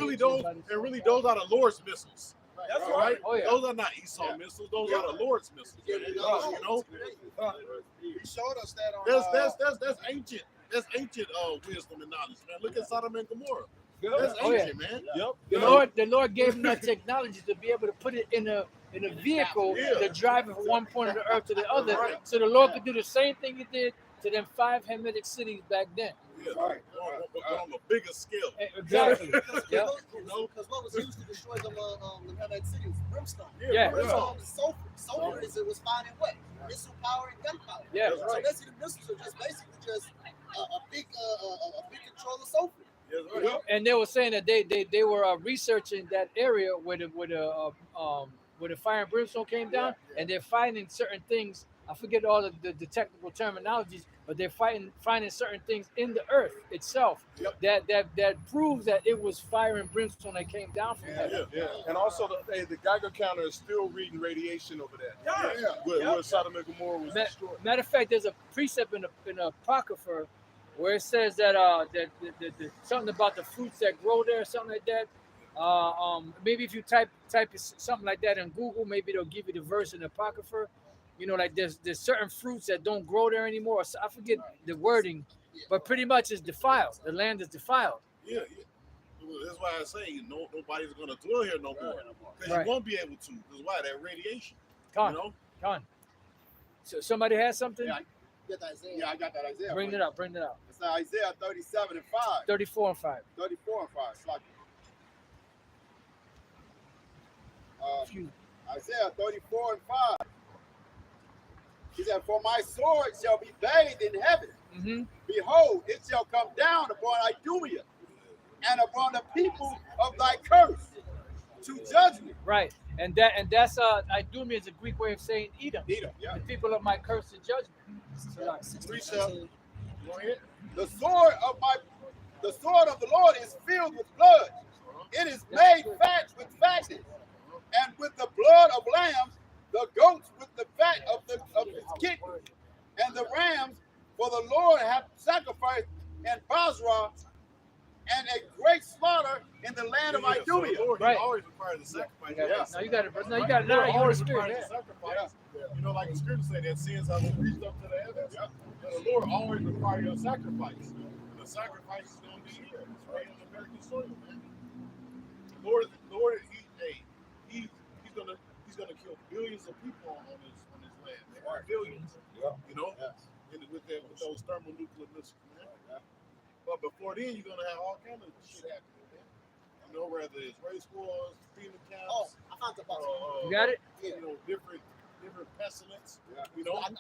really those are the Lord's missiles. That's All right? Oh, yeah. Those are not Esau missiles. Those are the Lord's missiles. You know? He showed us that on. That's ancient. That's ancient wisdom and knowledge, man. Look at Sodom and Gomorrah. That's Oh, yeah. ancient, man. Yep. The Lord gave him that technology to be able to put it in a vehicle to drive it from one point of the earth to the other. So the Lord could do the same thing he did to them 5 Hamitic cities back then. Yeah. But on a bigger scale. Exactly. Yeah. Because what was used to destroy the Hamad city was brimstone. Yeah. Brimstone is sulfur. Sulfur was found in what? Missile power and gunpowder. Yeah. So basically, the missiles are just a big control of sulfur. Yeah. And they were saying that they were researching that area where the fire and brimstone came down, and they're finding certain things. I forget all of the technical terminologies, but they're finding certain things in the earth itself that proves that it was fire and brimstone that came down from heaven. Yeah. And also the Geiger counter is still reading radiation over there. Where Sodom and Gomorrah was destroyed. Matter of fact, there's a precept in the Apocrypha where it says that that something about the fruits that grow there, something like that. Maybe if you type something like that in Google, maybe they'll give you the verse in the Apocrypha. You know, like there's certain fruits that don't grow there anymore. So I forget the wording, but pretty much it's defiled. The land is defiled. Yeah. That's why I say nobody's gonna dwell here no more. Because Right. you won't be able to. That's why that radiation. Con, You know? con. So somebody has something? Yeah, Get that Isaiah. Yeah, I got that Isaiah. Bring it up. Bring it up. It's Isaiah 37 and 5. 34 and 5. 34 and 5. It's like, Excuse me. Isaiah 34 and 5. He said, "For my sword shall be bathed in heaven. Mm-hmm. Behold, it shall come down upon Idumea and upon the people of thy curse to judgment." Right. And that's Idumea is a Greek way of saying Edom. Edom, yeah. The people of my curse and judgment. The sword of the Lord is filled with blood. It is made fat with fatness, and with the blood of lambs, the goats with the fat of his kidney, and the rams, for the Lord hath sacrificed in Basra, and a great slaughter in the land of Idumea. So the Lord, Right. He always requires a sacrifice. Yeah. Now you got it. Now you got it. The Lord Now you're in the always spirit. requires a sacrifice. You know, like the scripture say that sins have been reached up to the heavens. And the Lord always requires a sacrifice. And the sacrifice is going to be here. It's right on the American soil, man. The Lord, he's gonna kill billions of people on this land. Man. Billions. Yeah. You know, with those thermonuclear missiles, man. But before then, you're gonna have all kind of shit happening, man. You know, whether it's race wars, FEMA camps. Oh, I found the box. You got it? You know, different pestilence. You know, I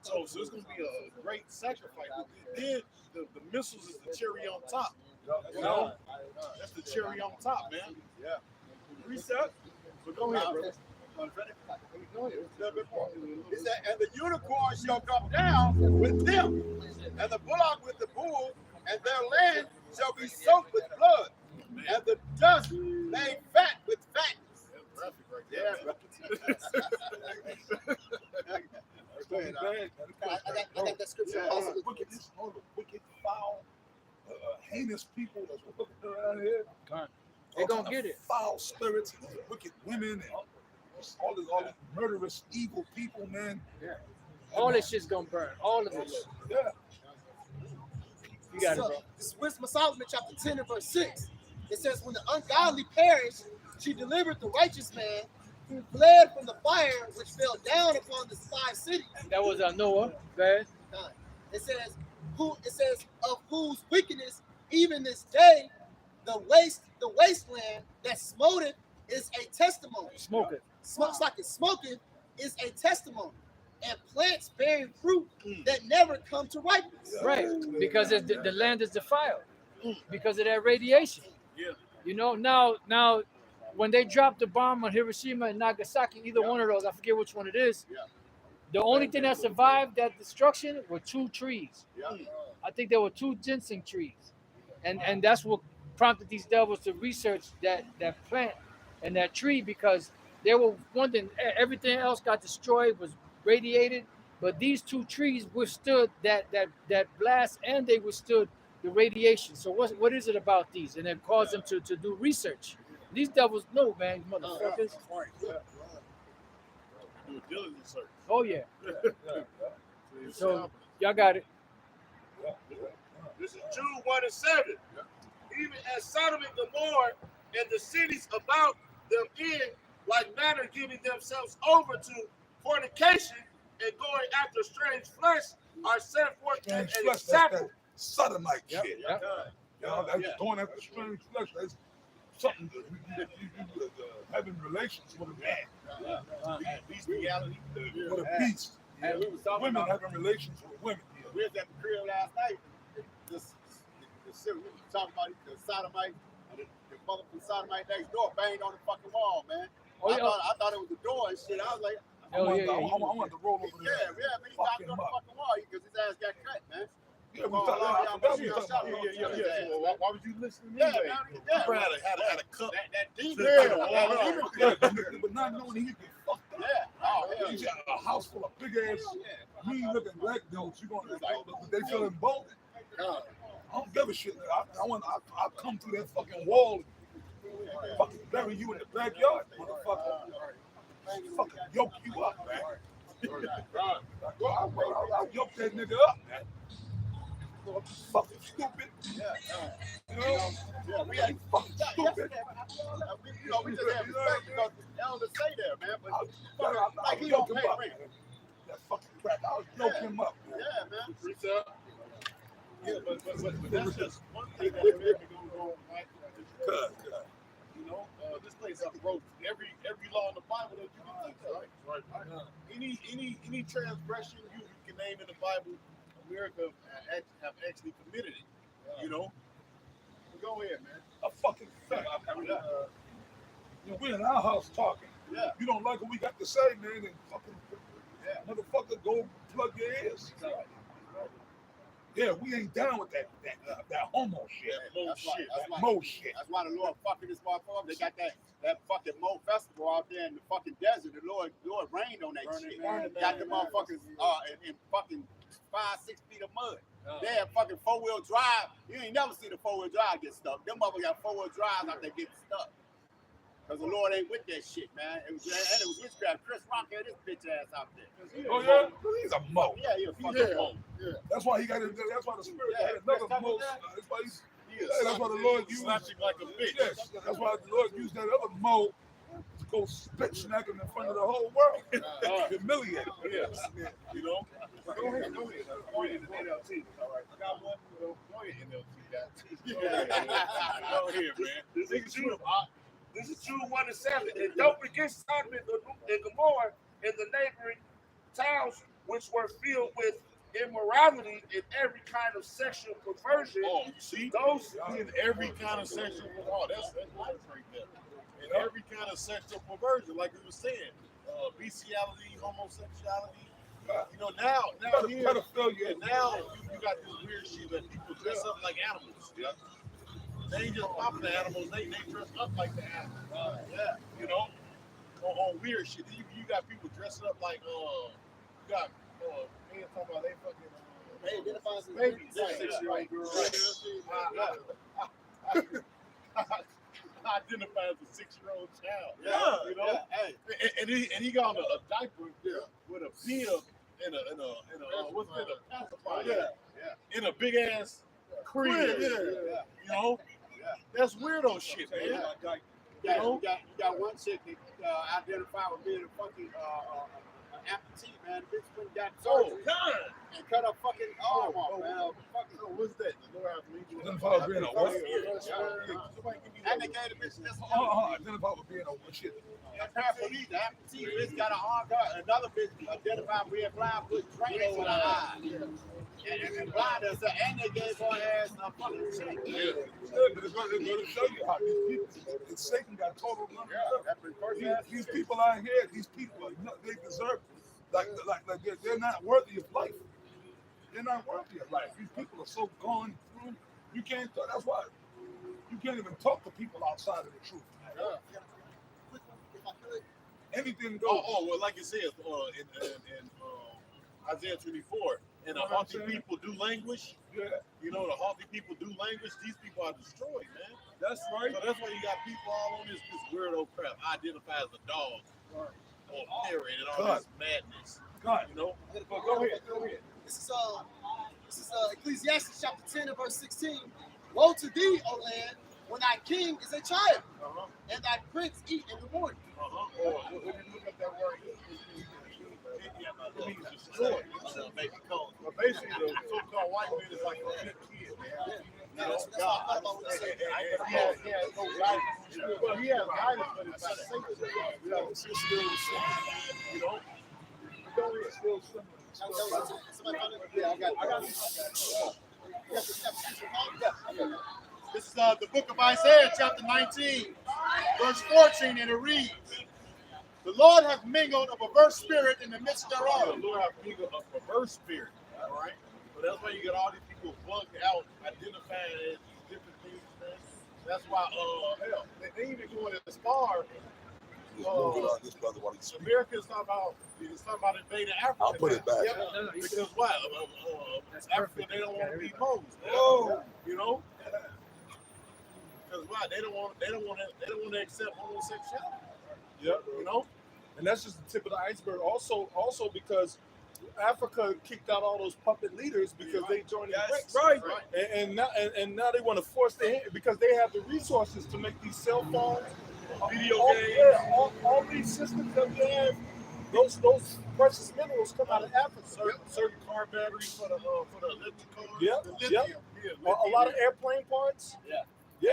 so it's gonna be a great sacrifice. Then the missiles is the cherry on top. You know, that's the cherry on top, man. Yeah. Reset. So go ahead, brother. He said, "And the unicorn shall come down with them, and the bullock with the bull, and their land shall be soaked with blood, and the dust made fat with fatness." Yeah, bro. Go ahead, I got that scripture. Yeah. Also, Wicked, foul, heinous people that's walking around here. They gonna get it. Foul spirits, and wicked women, and all these murderous, evil people, man. Yeah. All this shit's gonna burn. All of it. Yeah. You got it, bro. This is Wisdom of Solomon, chapter 10 and verse 6. It says, "When the ungodly perished, she delivered the righteous man who fled from the fire which fell down upon the 5 cities." That was Noah. Go ahead. It says, "Of whose wickedness even this day the wasteland that smoteth is a testimony." Smoke it. Smokes like it's smoking is a testimony, and plants bearing fruit that never come to ripeness. Right. Because the land is defiled because of that radiation. Yeah. You know, now when they dropped the bomb on Hiroshima and Nagasaki, either one of those, I forget which one it is. Yeah. The only thing that survived that destruction were 2 trees. Yeah. I think there were 2 ginseng trees, and that's what prompted these devils to research that plant and that tree, because they were wondering everything else got destroyed, was radiated, but these 2 trees withstood that blast, and they withstood the radiation. So what is it about these? And it caused them to do research. These devils know, man, motherfuckers. Do a diligence search. Oh yeah. So y'all got it. This is Jude 1 and 7. Even as Sodom and Gomorrah and the cities about them in like manner giving themselves over to fornication and going after strange flesh are set forth as Strange an flesh, that's example. that sodomite shit. Yep. You know, that's going after strange flesh. That's something that you having relations with a man. Beast reality. With a beast. And we was talking Women about, having relations with women. we was at the crib last night. We were talking about the sodomite, and the motherfucking sodomite next door banged on the fucking wall, man. Oh, yeah. I thought it was the door and shit. I was like, I Oh, wanted yeah, to- yeah. I wanted to roll over there. yeah, man, he knocked on the fucking wall because his ass got cut, man. Yeah, we talked about So why would you listen to me? Yeah, Like, man, you yeah. probably had a cup. That deep. Yeah, but not knowing he could get fucked up. Yeah. Oh, hell He's yeah. got a house full of big ass, mean looking black dudes. You gonna but they feel emboldened. I don't give a shit. I come through that fucking wall and fucking bury you in the backyard, motherfucker. Fucking yoke you up, man. I'll yoke that nigga up, man. Fucking stupid. You know? Yeah, we had Fucking stupid. we just have respect because the elders say there, man. But like I'll he yoke don't him pay up. rent. That fucking crap. I'll yoke him up, man. Yeah, man. Reset. Yeah, but that's just one thing that America goes on, right? You know, this place broke every law in the Bible that you can think of. Right? Any transgression you can name in the Bible, America have actually committed it. You know. But go ahead, man. A fucking fact. You know, we're in our house talking. Yeah. You don't like what we got to say, man, and fucking motherfucker, go plug your ears. Yeah, we ain't down with that homo shit. That's Mo shit. That's why the Lord fucking this motherfucker. They got that fucking Mo festival out there in the fucking desert. The Lord rained on that shit. Got the motherfuckers in fucking 5-6 feet of mud. They had fucking 4-wheel drive. You ain't never seen a 4-wheel drive get stuck. Them motherfuckers got 4-wheel drives out there getting stuck. Cause the Lord ain't with that shit, man. It was witchcraft. Chris Rock had his bitch ass out there. Oh yeah, he's a Mo. Yeah, he a fucking Mo. That's why he got it. That's why the spirit had another Mo. That's why that's why the Lord used. Slapping like a bitch. Yes, that's why the Lord used that other Mo to go spit snack him in front of the whole world, humiliate him. Yes. You know. Go ahead. Go ahead, NLT. All right. I got one. Go ahead, NLT. Go ahead, man. This is Jude 1 and 7. And don't forget Sodom and Gomorrah and the neighboring towns which were filled with immorality and every kind of sexual perversion. Oh, you see? Those in every kind of sexual that's right there. In every kind of sexual perversion, like we were saying, bestiality, homosexuality. You know, now here, pedophilia. and now you got this weird shit that people dress up like animals. Yeah. They ain't just popping the animals, they dress up like the animals. Yeah, you know, on weird shit. You got people dressing up like you got man talking about they fucking They identify as babies, babies. 6-year-old girl. I identify as a 6-year-old child. Yeah, You know, yeah, hey. and he got a diaper with a bib and a what's it, a pacifier in a big ass crib. You know, that's weirdo shit, man. You got one chick that identified with being a fucking amputee, man. Bitch went and got Oh surgery. God! And and cut a fucking arm off, man. What's that? The Lord have me. Identify with being a what? And they gave the bitch this Identify with being a what shit? paraplegic. The amputee bitch got an arm cut. Another bitch identified being blind, put drainage in her eye. And blind us, and they gave her ass a fucking check. Yeah, but it's going to show you how these people, Satan got total number. These people out here, these people, they deserve it. Like they're not worthy of life. They're not worthy of life. These people are so gone through. You can't. That's why you can't even talk to people outside of the truth. Anything goes. Well, like it says in Isaiah 24, and the haughty people do languish. Yeah. You know, the haughty people do languish. These people are destroyed, man. That's right. So that's why you got people all on this weirdo crap. Identify as a dog. Or parent and all this madness. God. You know? Go ahead. This is Ecclesiastes chapter 10 and verse 16. Woe to thee, O land, when thy king is a child, and thy prince eat in the morning. Or when you look at that word, it means destroyed. But basically, the so-called white man is like a good kid, man. You know, God. He has no guidance. Well, he has guidance, but it's not safe. You know? Go ahead, still similar. Yeah, I got it. This is the book of Isaiah, chapter 19, verse 14, and it reads, "The Lord hath mingled a perverse spirit in the midst thereof." The Lord hath mingled a perverse spirit, all right? But that's why you got all these people bugged out, identifying as these different things, man. That's why, hell, they even going as far. America is talking about invading Africa. I'll put it back. Yep. No, you Because what? Africa, they don't want to be Moses. Oh. You know? Because why? They don't want to accept homosexuality. Yep. You know? And that's just the tip of the iceberg. Also because Africa kicked out all those puppet leaders because they joined the BRICS. Right. And now they want to force their hand because they have the resources to make these cell phones, Video games. Yeah, all these systems that we have, those precious minerals come out of Africa. Certain car batteries for the electric car. Yep. Yeah, A lot of airplane parts. Yeah.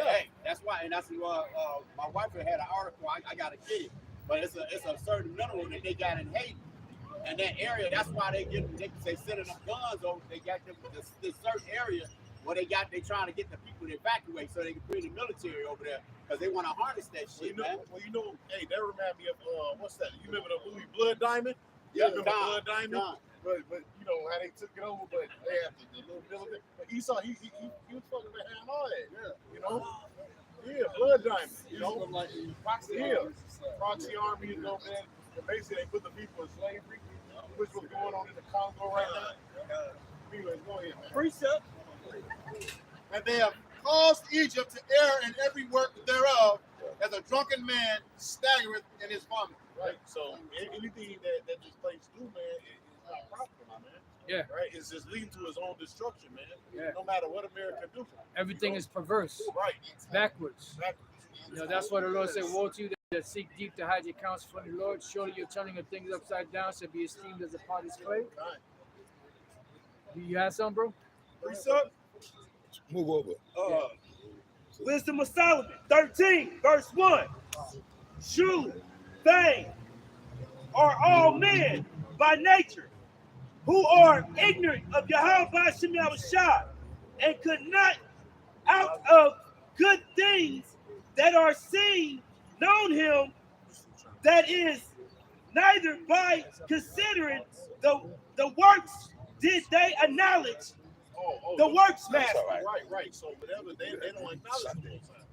Hey, that's why, and that's why my wife had an article. I got a kid, but it's a certain mineral that they got in Haiti, and that area. That's why they sending them guns over. They got them this certain area where they trying to get the people to evacuate so they can bring the military over there because they want to harness that shit, man. Hey, that remind me of what's that? You remember the movie Blood Diamond? Yeah, remember Blood Diamond? But you know how they took it over, but they had the little military. But Esau, he was fucking behind all that. Yeah, you know. Yeah, Blood Diamond. You know, like proxy army, you know, man. And basically, they put the people in slavery, which was going on in the Congo right now. Anyways, go ahead, man. Precept. And they have caused Egypt to err in every work thereof, as a drunken man staggereth in his vomit. Right. So anything that this place do, man, is not profitable, man. Yeah. Right. It's just leading to his own destruction, man. Yeah. No matter what America do. Everything is perverse, Right. backwards. You know, that's why the Lord said, "Woe to you that seek deep to hide your counsel from the Lord. Surely you're turning your things upside down, so be esteemed as a potter's clay." Do you have some, bro? Precept. Move over. Wisdom of Solomon, 13, verse 1. Surely they are all men by nature, who are ignorant of Yahweh Shem Yahushua, and could not out of good things that are seen known him, that is, neither by considering the works did they acknowledge the works master. Right. So whatever they don't acknowledge the Most High.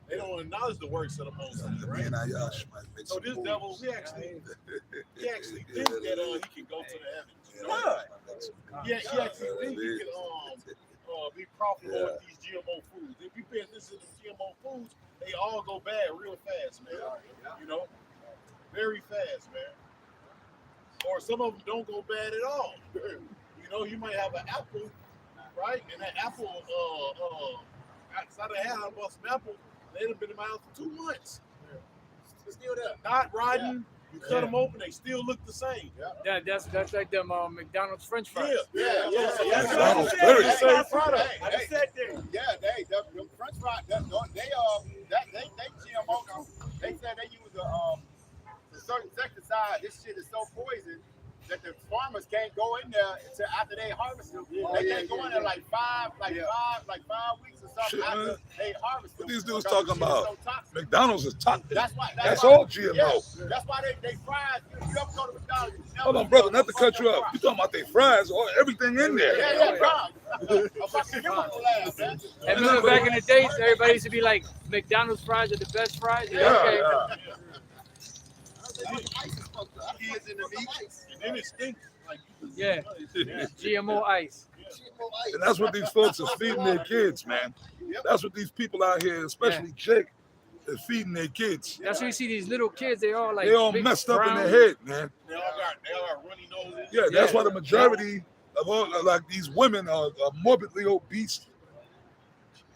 They don't acknowledge the works of the Most High, right? So this devil, he actually thinks that he can go to the heavens. You know? He actually thinks he can be profitable with these GMO foods. If you pay attention to the GMO foods, they all go bad real fast, man. You know, very fast, man. Or some of them don't go bad at all. You know, you might have an apple, right? And that apple, outside of had I bought some apple, they'd have been in my house for 2 months. It's still there. Not rotten, You cut them open, they still look the same. That's like them McDonald's French fries. Yeah. McDonald's very Same safe. product. I just said that. Yeah, they French fries. They GMO too. They said they use a certain insecticide. This shit is so poison that the farmers can't go in there until after they harvest them. They can't go in there like five weeks or something Shit, after man. they harvest them. What these dudes because talking the shit is about? so toxic. McDonald's is toxic. That's why. That's all GMO. Yeah, that's why they fries. You ever go to McDonald's? you never Hold on, see brother, a not to cut you fucking off. You talking about they fries or everything in there? Yeah, fries. A fucking chemical lab, man. And remember back in the days, everybody used to be like, McDonald's fries are the best fries. Okay. Kids in the meat. And then it stinks. Like, Yeah. GMO ice. And that's what these folks is feeding their kids, man. That's what these people out here, especially Jake, is feeding their kids. That's why you see these little kids. They all like They all big messed up in brown- their head, man. they all got runny noses. Yeah, that's Yeah. why the majority of all like these women are morbidly obese.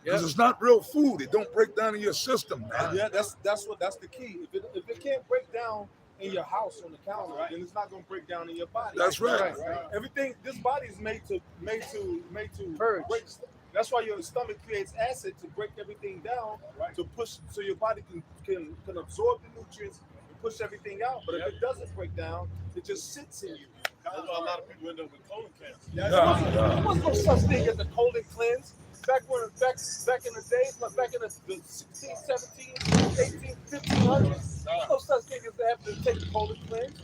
Because Yep. it's not real food. It don't break down in your system, man. Yeah, that's the key. If it can't break down in your house on the counter, then it's not gonna break down in your body. That's right. Everything. This body is made to Purge. break. That's why your stomach creates acid to break everything down, to push so your body can absorb the nutrients and push everything out. But if it doesn't break down, it just sits in you. That's why a lot of people end up with colon cancer. There was no such thing as a colon cleanse. Back in the days, like back in the 16, 17, 18, 1500s, there's no such thing as to have to take a colon cleanse.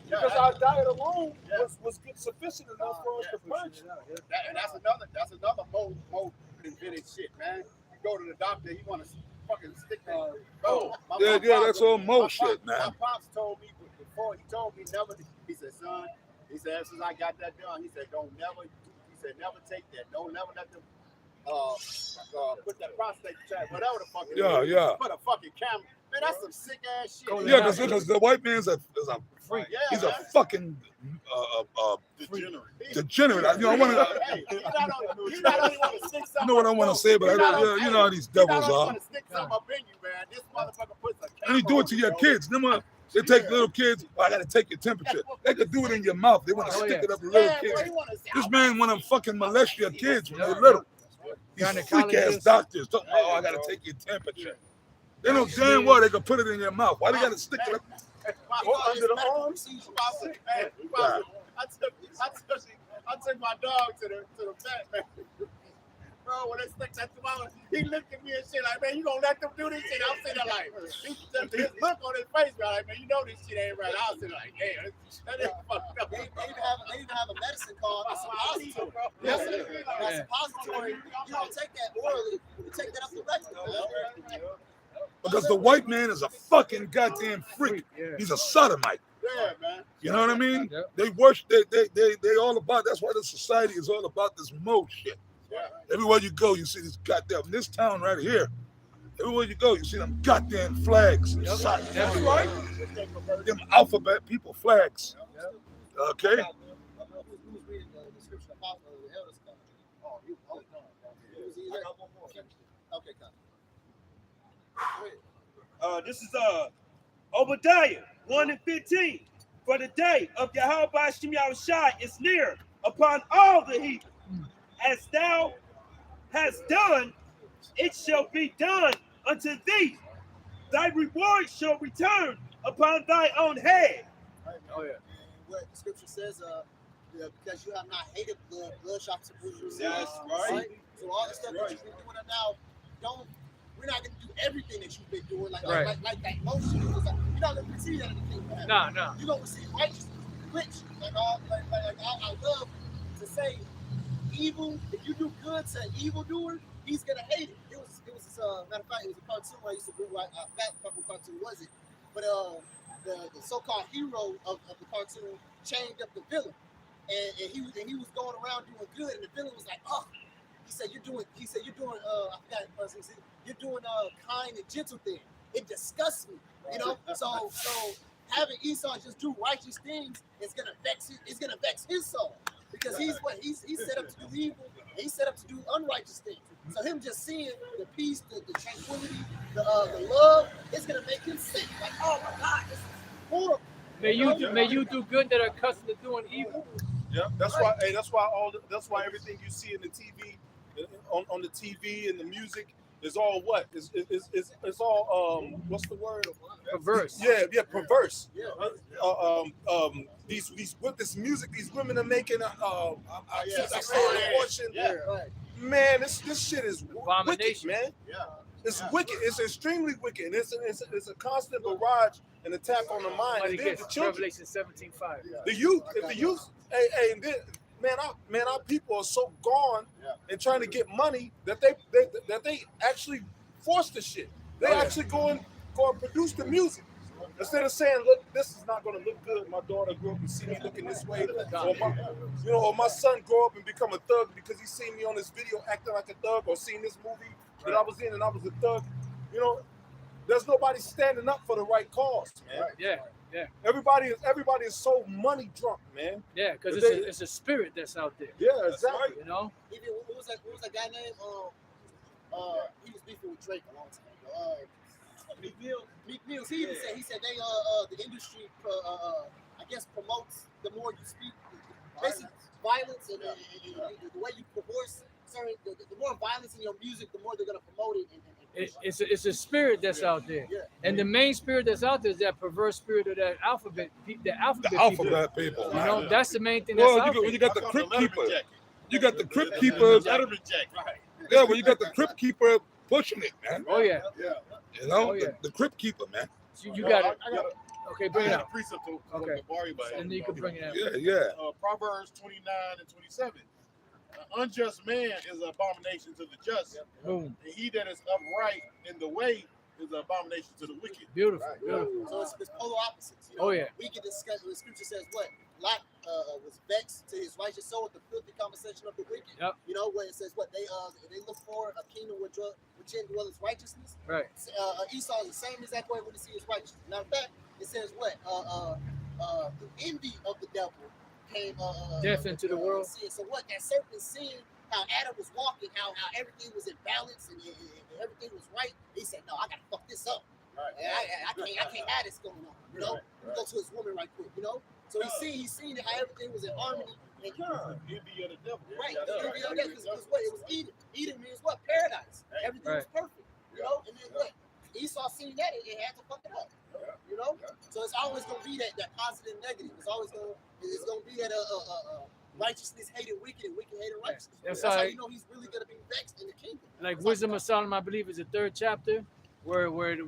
Because our diet alone was good, sufficient enough for us to purge. And that's another more invented shit, man. You go to the doctor, he want to fucking stick that. Bro, That's all mo shit, man. My pops told me before. He told me never. He said, son. He said, ever since I got that done, he said, never take that. Don't never let them put that prostate check, whatever the fuck it is. Yeah. Put a fucking camera. Man, that's some sick ass shit. Yeah, because the white man's a freak. Yeah, He's man. a fucking degenerate. I want to. Hey, you not only want to stick something. You know what I want to say, but you know how these devils are. Want to stick something up in you, man. This motherfucker puts a camera. And he do it to your kids. They take little kids. I gotta take your temperature. They could do it in your mouth. They want to stick it up with little kids. This man want to fucking molest your kids when they're little. These freak ass doctors talking about, I gotta take your temperature. They know damn well they can put it in your mouth. Why they gotta stick it up? Under the arms. I took my dog to the vet, man. Bro, when they stick that to my, he looked at me and shit like, man, you gonna let them do this shit? I'm sitting there like, his look on his face, man, like, man, you know this shit ain't right. I was sitting like, damn, that is fucked up. They even have a medicine called a suppository. A suppository, you don't take that orally, you take that up the rectum. Because the white man is a fucking goddamn freak. He's a sodomite. Yeah, man. You know what I mean? They worship. They all about. That's why the society is all about this mo shit. Everywhere you go, you see this goddamn this town right here. Everywhere you go, you see them goddamn flags. That's right. Them alphabet people flags. Okay. Who's reading the scripture about the elders? Okay, come. This is Obadiah 1:15. For the day of Yahweh Shem Yahushai is near upon all the heathen. As thou hast done, it shall be done unto thee. Thy reward shall return upon thy own head. Oh yeah. What the scripture says, because you have not hated blood shall produce results. Yes, right. So all the stuff that you've been doing now, we're not gonna do everything that you've been doing, like that motion. You're not gonna receive anything. No. You're gonna receive righteousness, which I love to say, evil. If you do good to an evildoer, he's gonna hate it. It was matter of fact, it was a cartoon I used to bring. I forgot what cartoon was it, but the so-called hero of the cartoon chained up the villain, and he was going around doing good, and the villain was like, oh. He said you're doing I forgot the person. You're doing kind and gentle thing. It disgusts me, you know. So having Esau just do righteous things is gonna vex his soul, because he's set up to do evil, and he's set up to do unrighteous things. So him just seeing the peace, the tranquility, the love, it's gonna make him sick. Like, oh my God, horrible. May you do good that are accustomed to doing evil. Yeah, that's why. Hey, that's why everything you see in the TV, on the TV and the music is all what? It's all what's the word? Perverse. Yeah, perverse. These with this music, these women are making abortion. Yeah, right. Man, this shit is wicked, Abomination. man. Yeah. It's wicked. It's extremely wicked. And it's a constant barrage and attack on the mind. Somebody And then gets the children, Revelation 17:5. the youth, if the youth, hey, and then, our people are so gone and trying to get money that they actually force the shit. They actually go and produce the music. Instead of saying, look, this is not going to look good. My daughter grew up and see me looking this way. Or my son grow up and become a thug because he seen me on this video acting like a thug, or seen this movie that I was in and I was a thug. There's nobody standing up for the right cause, man. Yeah. Everybody is so money drunk, man. Yeah, because it's a spirit that's out there. Yeah, exactly. You know? Even what was that guy named? He was beefing with Drake a long time ago. Meek Mills. He even said they the industry I guess promotes the more you speak, basically violence and the way you divorce. Sorry, the more violence in your music, the more they're gonna promote it. It's a spirit that's out there, and the main spirit that's out there is that perverse spirit of that alphabet people. People. You know, that's the main thing. That's out there. You got the crypt keeper. You got the crypt keeper. Yeah, well, you got the crypt keeper pushing it, man. Oh yeah. You know, Oh, yeah. the crypt keeper, man. So you got it. Okay, bring it I had up. a precept to Okay. Bari, but And then you can bring it out. Yeah. Proverbs 29 and 27. An unjust man is an abomination to the just, Boom. and he that is upright in the way is an abomination to the wicked. Beautiful. So it's polar opposites. Oh, yeah. We can discuss. The scripture says what Lot was vexed to his righteous soul with the filthy conversation of the wicked. Yep. You know when it says what they look for a kingdom which dwells righteousness. Right. Esau is the same exact way when he sees righteousness. Now, in fact, it says what the envy of the devil came Death into the world. So what that serpent seeing how Adam was walking, how everything was in balance and everything was right. He said, "No, I gotta fuck this up. Right. I can't have this going on. You know, go to his woman right quick. You know." So he's seen how everything was in harmony. And Envy of the devil. right, the envy of that because what it was Eden. Eden means what? Paradise. Everything was perfect. You know, and then what? Esau seen that it had to fuck it up. You know, so it's always gonna be that positive and negative. It's gonna be that righteousness hated wicked and wicked hated righteousness. That's how how you know he's really gonna be vexed in the kingdom. Like Wisdom of Solomon, I believe, is the 3rd chapter, where the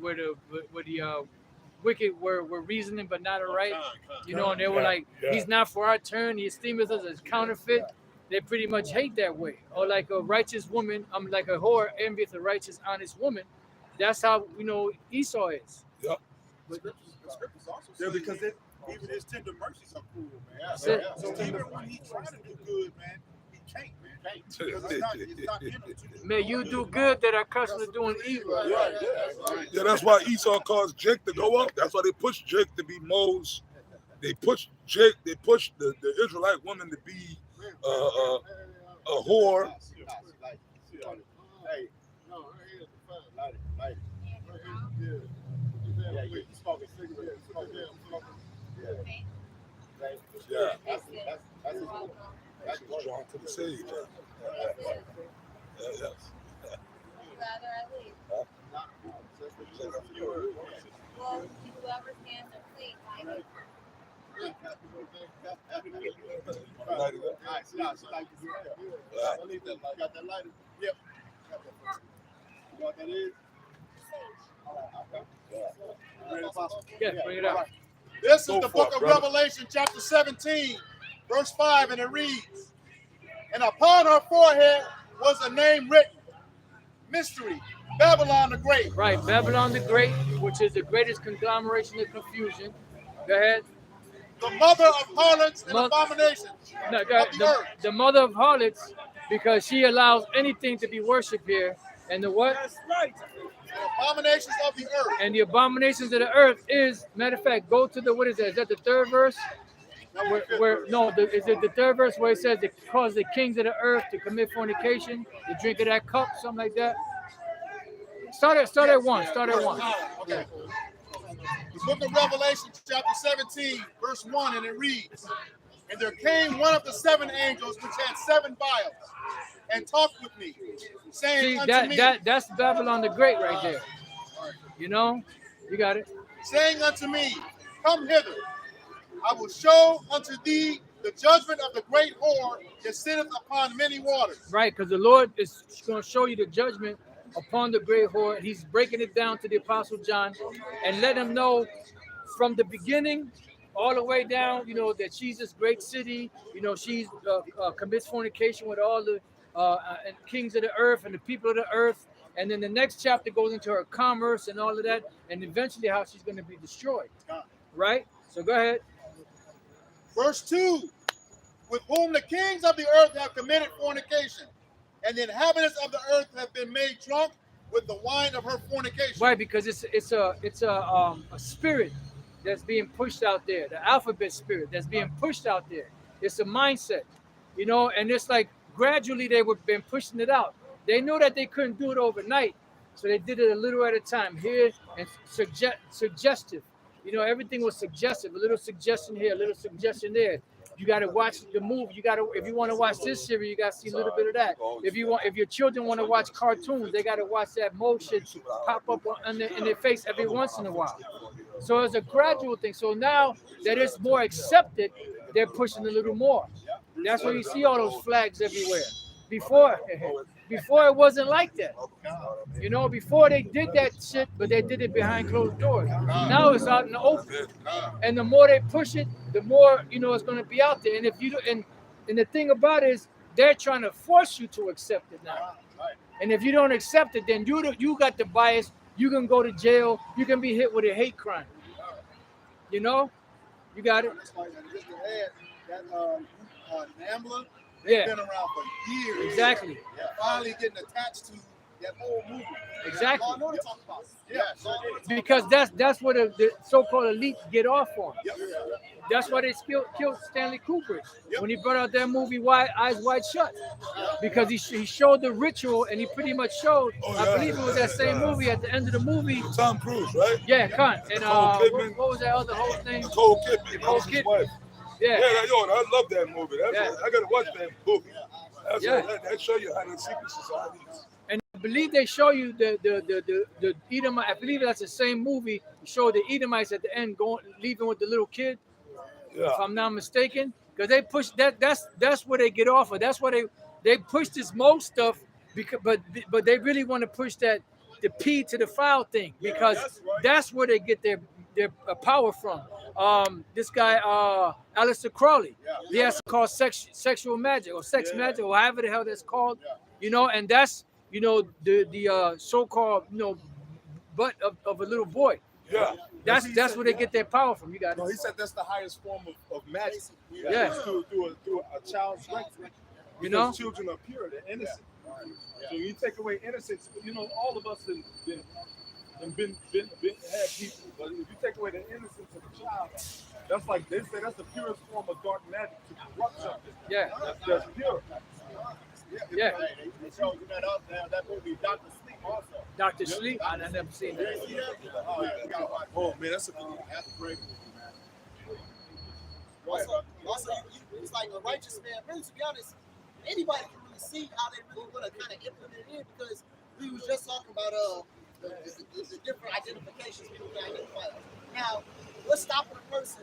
wicked were reasoning but not right. You know, and they were like, he's not for our turn. He esteemeth us as counterfeit. They pretty much hate that way. Or like a righteous woman, like a whore envieth a righteous, honest woman. That's how Esau is. Yep. The scriptures also say because even his tender mercies are cruel, man. That's it. So even when he tries to do good, man, he can't, man. Because it's not in him to do. May you do good that are accustomed to doing evil. Yeah, that's why Esau caused Jake to go up. That's why they pushed Jake to be Moses. They pushed Jake. They pushed the Israelite woman to be a whore. Hey, no, light it. Yeah, you smoking cigarettes. Yeah. That's Drawn to the sage. Yes. Rather I leave. Well, whoever stands and please, I leave. Light it up. Got that lighter? Yep. You know what that is? Yeah, bring it up. This is Go the for book it, of brother. Revelation, chapter 17, verse 5, and it reads, "And upon her forehead was a name written, Mystery, Babylon the Great." Right, Babylon the Great, which is the greatest conglomeration of confusion. Go ahead. The mother of harlots and Mo- abominations No, go ahead. of the earth. The mother of harlots, because she allows anything to be worshipped here. And the what? That's right. The abominations of the earth. And the abominations of the earth is, matter of fact, go to the, what is that? Is that the 3rd verse? Is it the 3rd verse where it says to cause the kings of the earth to commit fornication, to drink of that cup, something like that? Start at one. Okay. Book of Revelation, chapter 17, verse 1, and it reads, "And there came one of the 7 angels which had 7 vials, and talked with me, saying See, unto me, that's Babylon the Great right there. You know, you got it. saying unto me, Come hither, I will show unto thee the judgment of the great whore that sitteth upon many waters." Right, because the Lord is going to show you the judgment upon the great whore. He's breaking it down to the Apostle John and let him know from the beginning all the way down, you know, that she's this great city. You know, she's commits fornication with all the and kings of the earth and the people of the earth. And then the next chapter goes into her commerce and all of that, and eventually how she's going to be destroyed. Right? So go ahead. Verse 2, "With whom the kings of the earth have committed fornication, and the inhabitants of the earth have been made drunk with the wine of her fornication." Right, because it's a spirit that's being pushed out there, the alphabet spirit that's being pushed out there. It's a mindset, you know, and it's like gradually they were been pushing it out. They knew that they couldn't do it overnight, so they did it a little at a time here and suggestive. You know, everything was suggestive. A little suggestion here, a little suggestion there. You got to watch the movie. You got to, if you want to watch this series, you got to see a little bit of that. If your children want to watch cartoons, they got to watch that motion pop up in their face every once in a while. So it's a gradual thing. So now that it's more accepted, they're pushing a little more. That's why you see all those flags everywhere. Before it wasn't like that. You know, before they did that shit, but they did it behind closed doors. Now it's out in the open. And the more they push it, the more, you know, it's going to be out there. And if you do, and the thing about it is they're trying to force you to accept it now. And if you don't accept it, then you got the bias. You can go to jail. You can be hit with a hate crime. You know, you got it. Just to add, that NAMBLA, they've Yeah. been around for years. Exactly. Finally getting attached to that whole movement. Exactly. I know what you're talking about. Because that's what the so-called elite get off on. That's why they killed Stanley Kubrick when he brought out that movie Eyes Wide Shut, because he showed the ritual and he pretty much showed. I believe it was that same movie at the end of the movie. Tom Cruise, right? Yeah, Khan. And Nicole Kidman. what was that other whole name? Nicole Kidman. Nicole That was his Kidman. wife. Yeah. I love that movie. Yeah. I gotta watch that movie. Yeah. That show you how the secret societies. And I believe they show you the Edomite. I believe that's the same movie. You show the Edomites at the end leaving with the little kid. Yeah. If I'm not mistaken, because they push that. That's where they get off of. That's why they push this mode stuff. Because but they really want to push the P to the file thing, because that's where they get their power from. This guy Aleister Crowley, he has to call sexual magic or sex magic or however the hell that's called. You know, and that's, you know, the so-called, you know, butt of a little boy. Yeah. That's where they get their power from. You got it. No, he said that's the highest form of magic. Yeah. Through a child's right. You know? Because children are pure, they're innocent. So you take away innocence, you know, all of us have been had people, but if you take away the innocence of a child, that's like they say that's the purest form of dark magic, to corrupt something. Yeah. That's pure. Yeah. They showed you that movie Dr. Sleep also. Dr. Sleep, I never seen that. Oh, yeah, you gotta watch it. Oh man, that's a That's a great movie, man. Also, it's like a righteous man. Really, to be honest, anybody can really see how they really want to kind of implement it in, because we was just talking about the different identifications people can identify. Now, what's stopping a person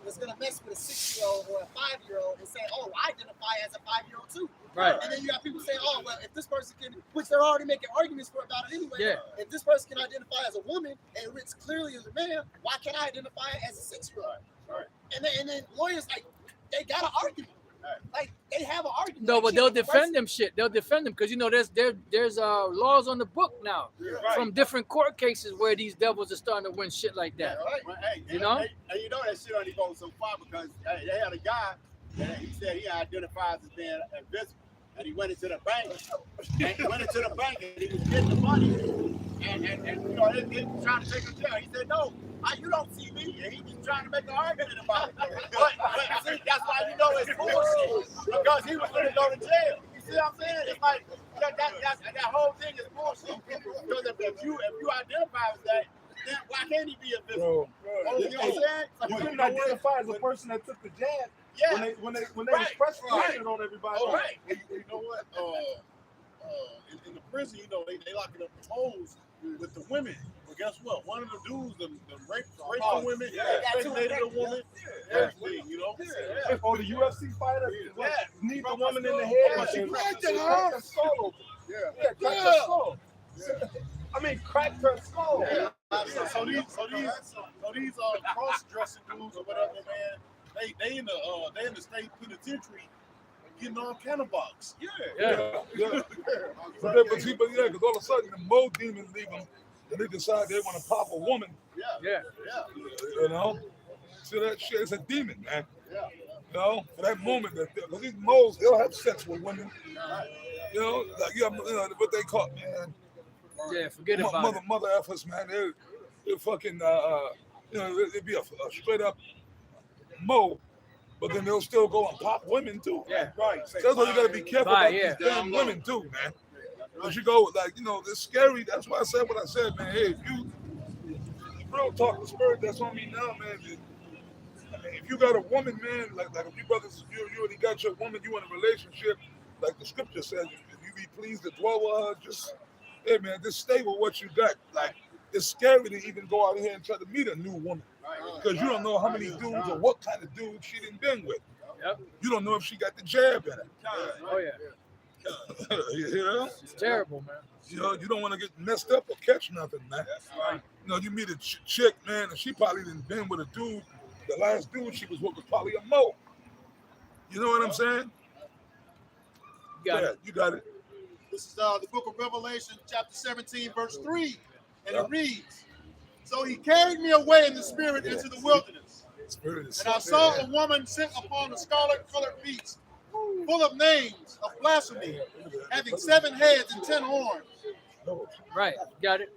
that's gonna mess with a 6-year-old or a 5-year-old and say, "Oh, I identify as a 5-year-old too." Right. And then you got people saying, "Oh, well, if this person can," which they're already making arguments for about it anyway. Yeah. If this person can identify as a woman and it's clearly as a man, why can't I identify as a 6-year-old? Right. And then lawyers, like, they got an argument. Like, they have an argument. No, Like, but shit, they'll the defend them shit. They'll defend them because, you know, there's laws on the book now from different court cases where these devils are starting to win shit like that. Right. Well, hey, You know? And you know that shit only goes so far because they had a guy that he said he identifies as being invisible. And he went into the bank. And he was getting the money. And you know, they was trying to take him down. He said, "No, you don't see me." And he was trying to make an argument about it. But see, that's why you know it's bullshit. Because he was going to go to jail. You see what I'm saying? It's like that whole thing is bullshit. Because if you identify as that, then why can't he be invisible? can identify as a person that took the jab when they express pressure on everybody. Oh, right. You know what? In the prison, you know, they locking up the holes with the women. But guess what? One of the dudes, the raped the women, impregnated a woman, everything, you know? Or the UFC fighter need the woman in the head, but she cracked her skull open. Cracked her skull. I mean, cracked her skull. So these cross-dressing dudes or whatever, man, they in the state penitentiary getting on cannabis. But because all of a sudden the Mo demons leave them and they decide they want to pop a woman. You know? So that shit is a demon, man. You know, for that moment, because these moles, they'll have sex with women. You know, like what they call, man. Yeah, forget about it. Mother efforts, man. They're fucking, it'd be a straight up Mo. But then they'll still go and pop women too. Yeah, right. So that's why you gotta be careful about these damn women too, man. Because you go it's scary. That's why I said what I said, man. Hey, if you real talk the spirit that's on me now, man. If you got a woman, man, like if you brothers, you already got your woman, you in a relationship, like the scripture says, if you be pleased to dwell with her, just just stay with what you got. Like it's scary to even go out here and try to meet a new woman. Because you don't know how many dudes or what kind of dudes she done been with. Yep. You don't know if she got the jab in her. Oh yeah. You know? It's terrible, man. You know, you don't want to get messed up or catch nothing, man. You know, you meet a chick, man, and she probably done been with a dude. The last dude she was with was probably a Mo. You know what I'm saying? You got it. This is the book of Revelation, chapter 17, verse 3. And it reads, "So he carried me away in the spirit into the wilderness. And I saw a woman sit upon a scarlet-colored beast, full of names of blasphemy, having 7 heads and 10 horns." Right, got it.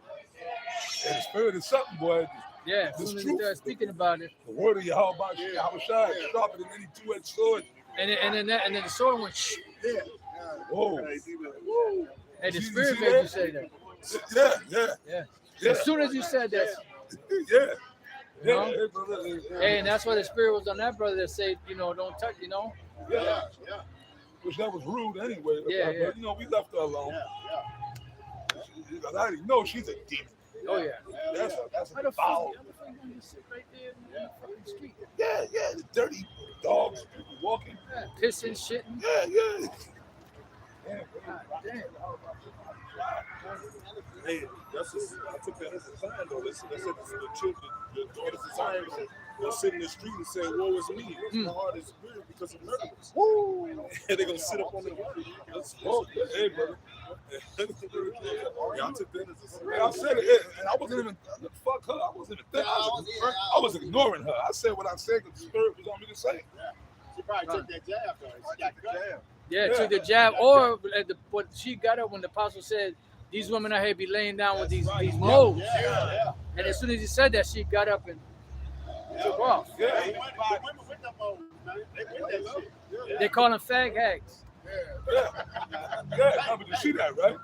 And the spirit is something, boy. Yeah, as soon as you start speaking about it. The word of Yahweh is sharper than any two-edged sword. And then the sword went shh. Whoa. Hey, the spirit made you say that. Yeah. As soon as you said that. Hey, and that's why the spirit was on that brother that said, don't touch, Which that was rude anyway. Yeah. But, we left her alone. I already know she's a demon. Oh, yeah. That's a foul. Right there in the fucking street. Yeah. The dirty dogs, people walking. Yeah, pissing, shitting. Yeah. Damn. Hey, I took that as a sign, though. That's the children, the daughters of Zion, they'll sit in the street and say, "Woe is me. My heart is weary because of murderers." And they're going to sit up on the ground. Hey, brother. I took that as a sign. I said it, and I wasn't even, fuck her. I wasn't even I was ignoring her. I said what I said because the spirit was on me to say. She probably took that jab, though. She got the jab. Yeah, took the jab, or what she got up when the apostle said, "These women out here be laying down with these moles." And as soon as he said that, she got up and took off. They call them fag hags. I mean, you see that, right?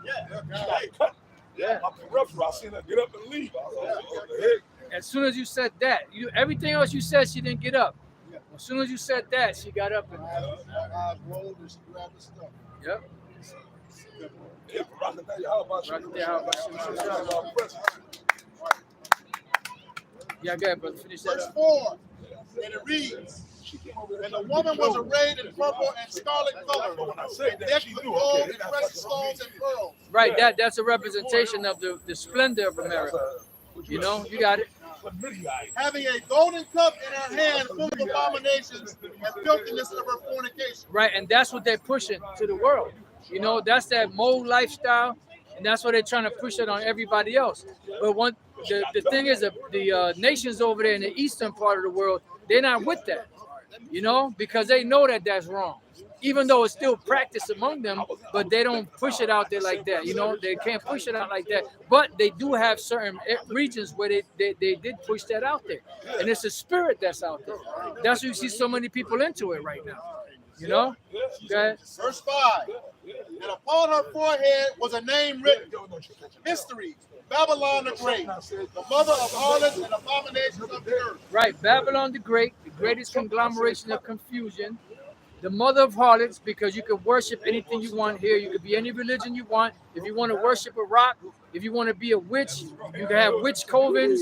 Yeah. My peripheral, I seen her get up and leave. As soon as you said that, everything else you said, she didn't get up. As soon as you said that, she got up and rolled and she grabbed the stuff. Yep. Yeah, go ahead, brother. Finish that Verse up. 4, and it reads, "And the woman was arrayed in purple and scarlet color, and decked with gold and precious stones and pearls." Right, that's a representation of the splendor of America. You got it. Having a golden cup in her hand full of abominations and filthiness of her fornication. Right, and that's what they're pushing to the world. That's that mode lifestyle, and that's what they're trying to push it on everybody else. But the thing is, the nations over there in the eastern part of the world, they're not with that, because they know that that's wrong. Even though it's still practiced among them, but they don't push it out there like that. They can't push it out like that. But they do have certain regions where they did push that out there. And it's a spirit that's out there. That's why you see so many people into it right now. You know? Okay. Verse 5. And upon her forehead was a name written, Mystery, Babylon the Great, the mother of harlots and abominations of the earth. Right, Babylon the Great, the greatest conglomeration of confusion, the mother of harlots, because you can worship anything you want here. You could be any religion you want. If you want to worship a rock, if you want to be a witch, you can have witch covens.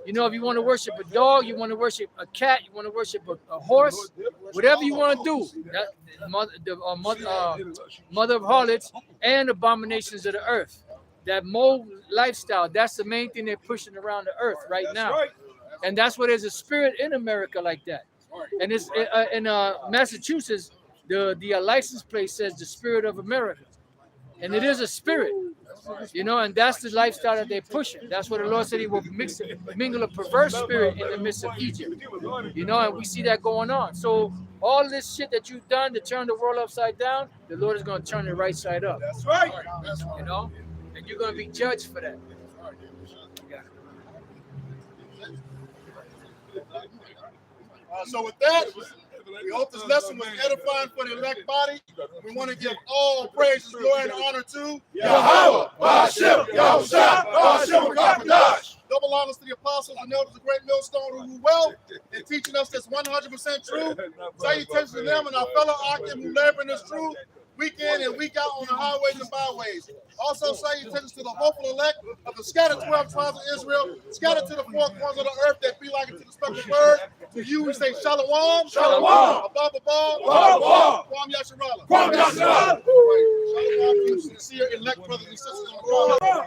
You know, if you want to worship a dog, you want to worship a cat, you want to worship a horse, whatever you want to do. That mother of harlots and abominations of the earth. That mold lifestyle, that's the main thing they're pushing around the earth right now. And that's why there's a spirit in America like that. And it's in Massachusetts, the license plate says the spirit of America. And it is a spirit, you know, and that's the lifestyle that they're pushing. That's what the Lord said he will mingle a perverse spirit in the midst of Egypt. You know, and we see that going on. So all this shit that you've done to turn the world upside down, the Lord is going to turn it right side up. That's right. You know, and you're going to be judged for that. So with that, we hope this lesson was edifying for the elect body. We want to give all praises, glory, and honor to Yahweh, Hashem, Yahushua, Hashem, Kakadash. double honors to the apostles and elders of Great Millstone who rule well in teaching us this 100% true. Salutations to them and our fellow Akim who labor in this truth week in and week out on the highways and byways. Also salutations to the hopeful elect of the scattered 12 tribes of Israel, scattered to the four corners of the earth that be like it to the special word. To you we say Shalom, Shalom. Abba, Abba. Kwam Yasharala. Kwam Yasharala. Shalom to you sincere elect brothers and sisters on the call.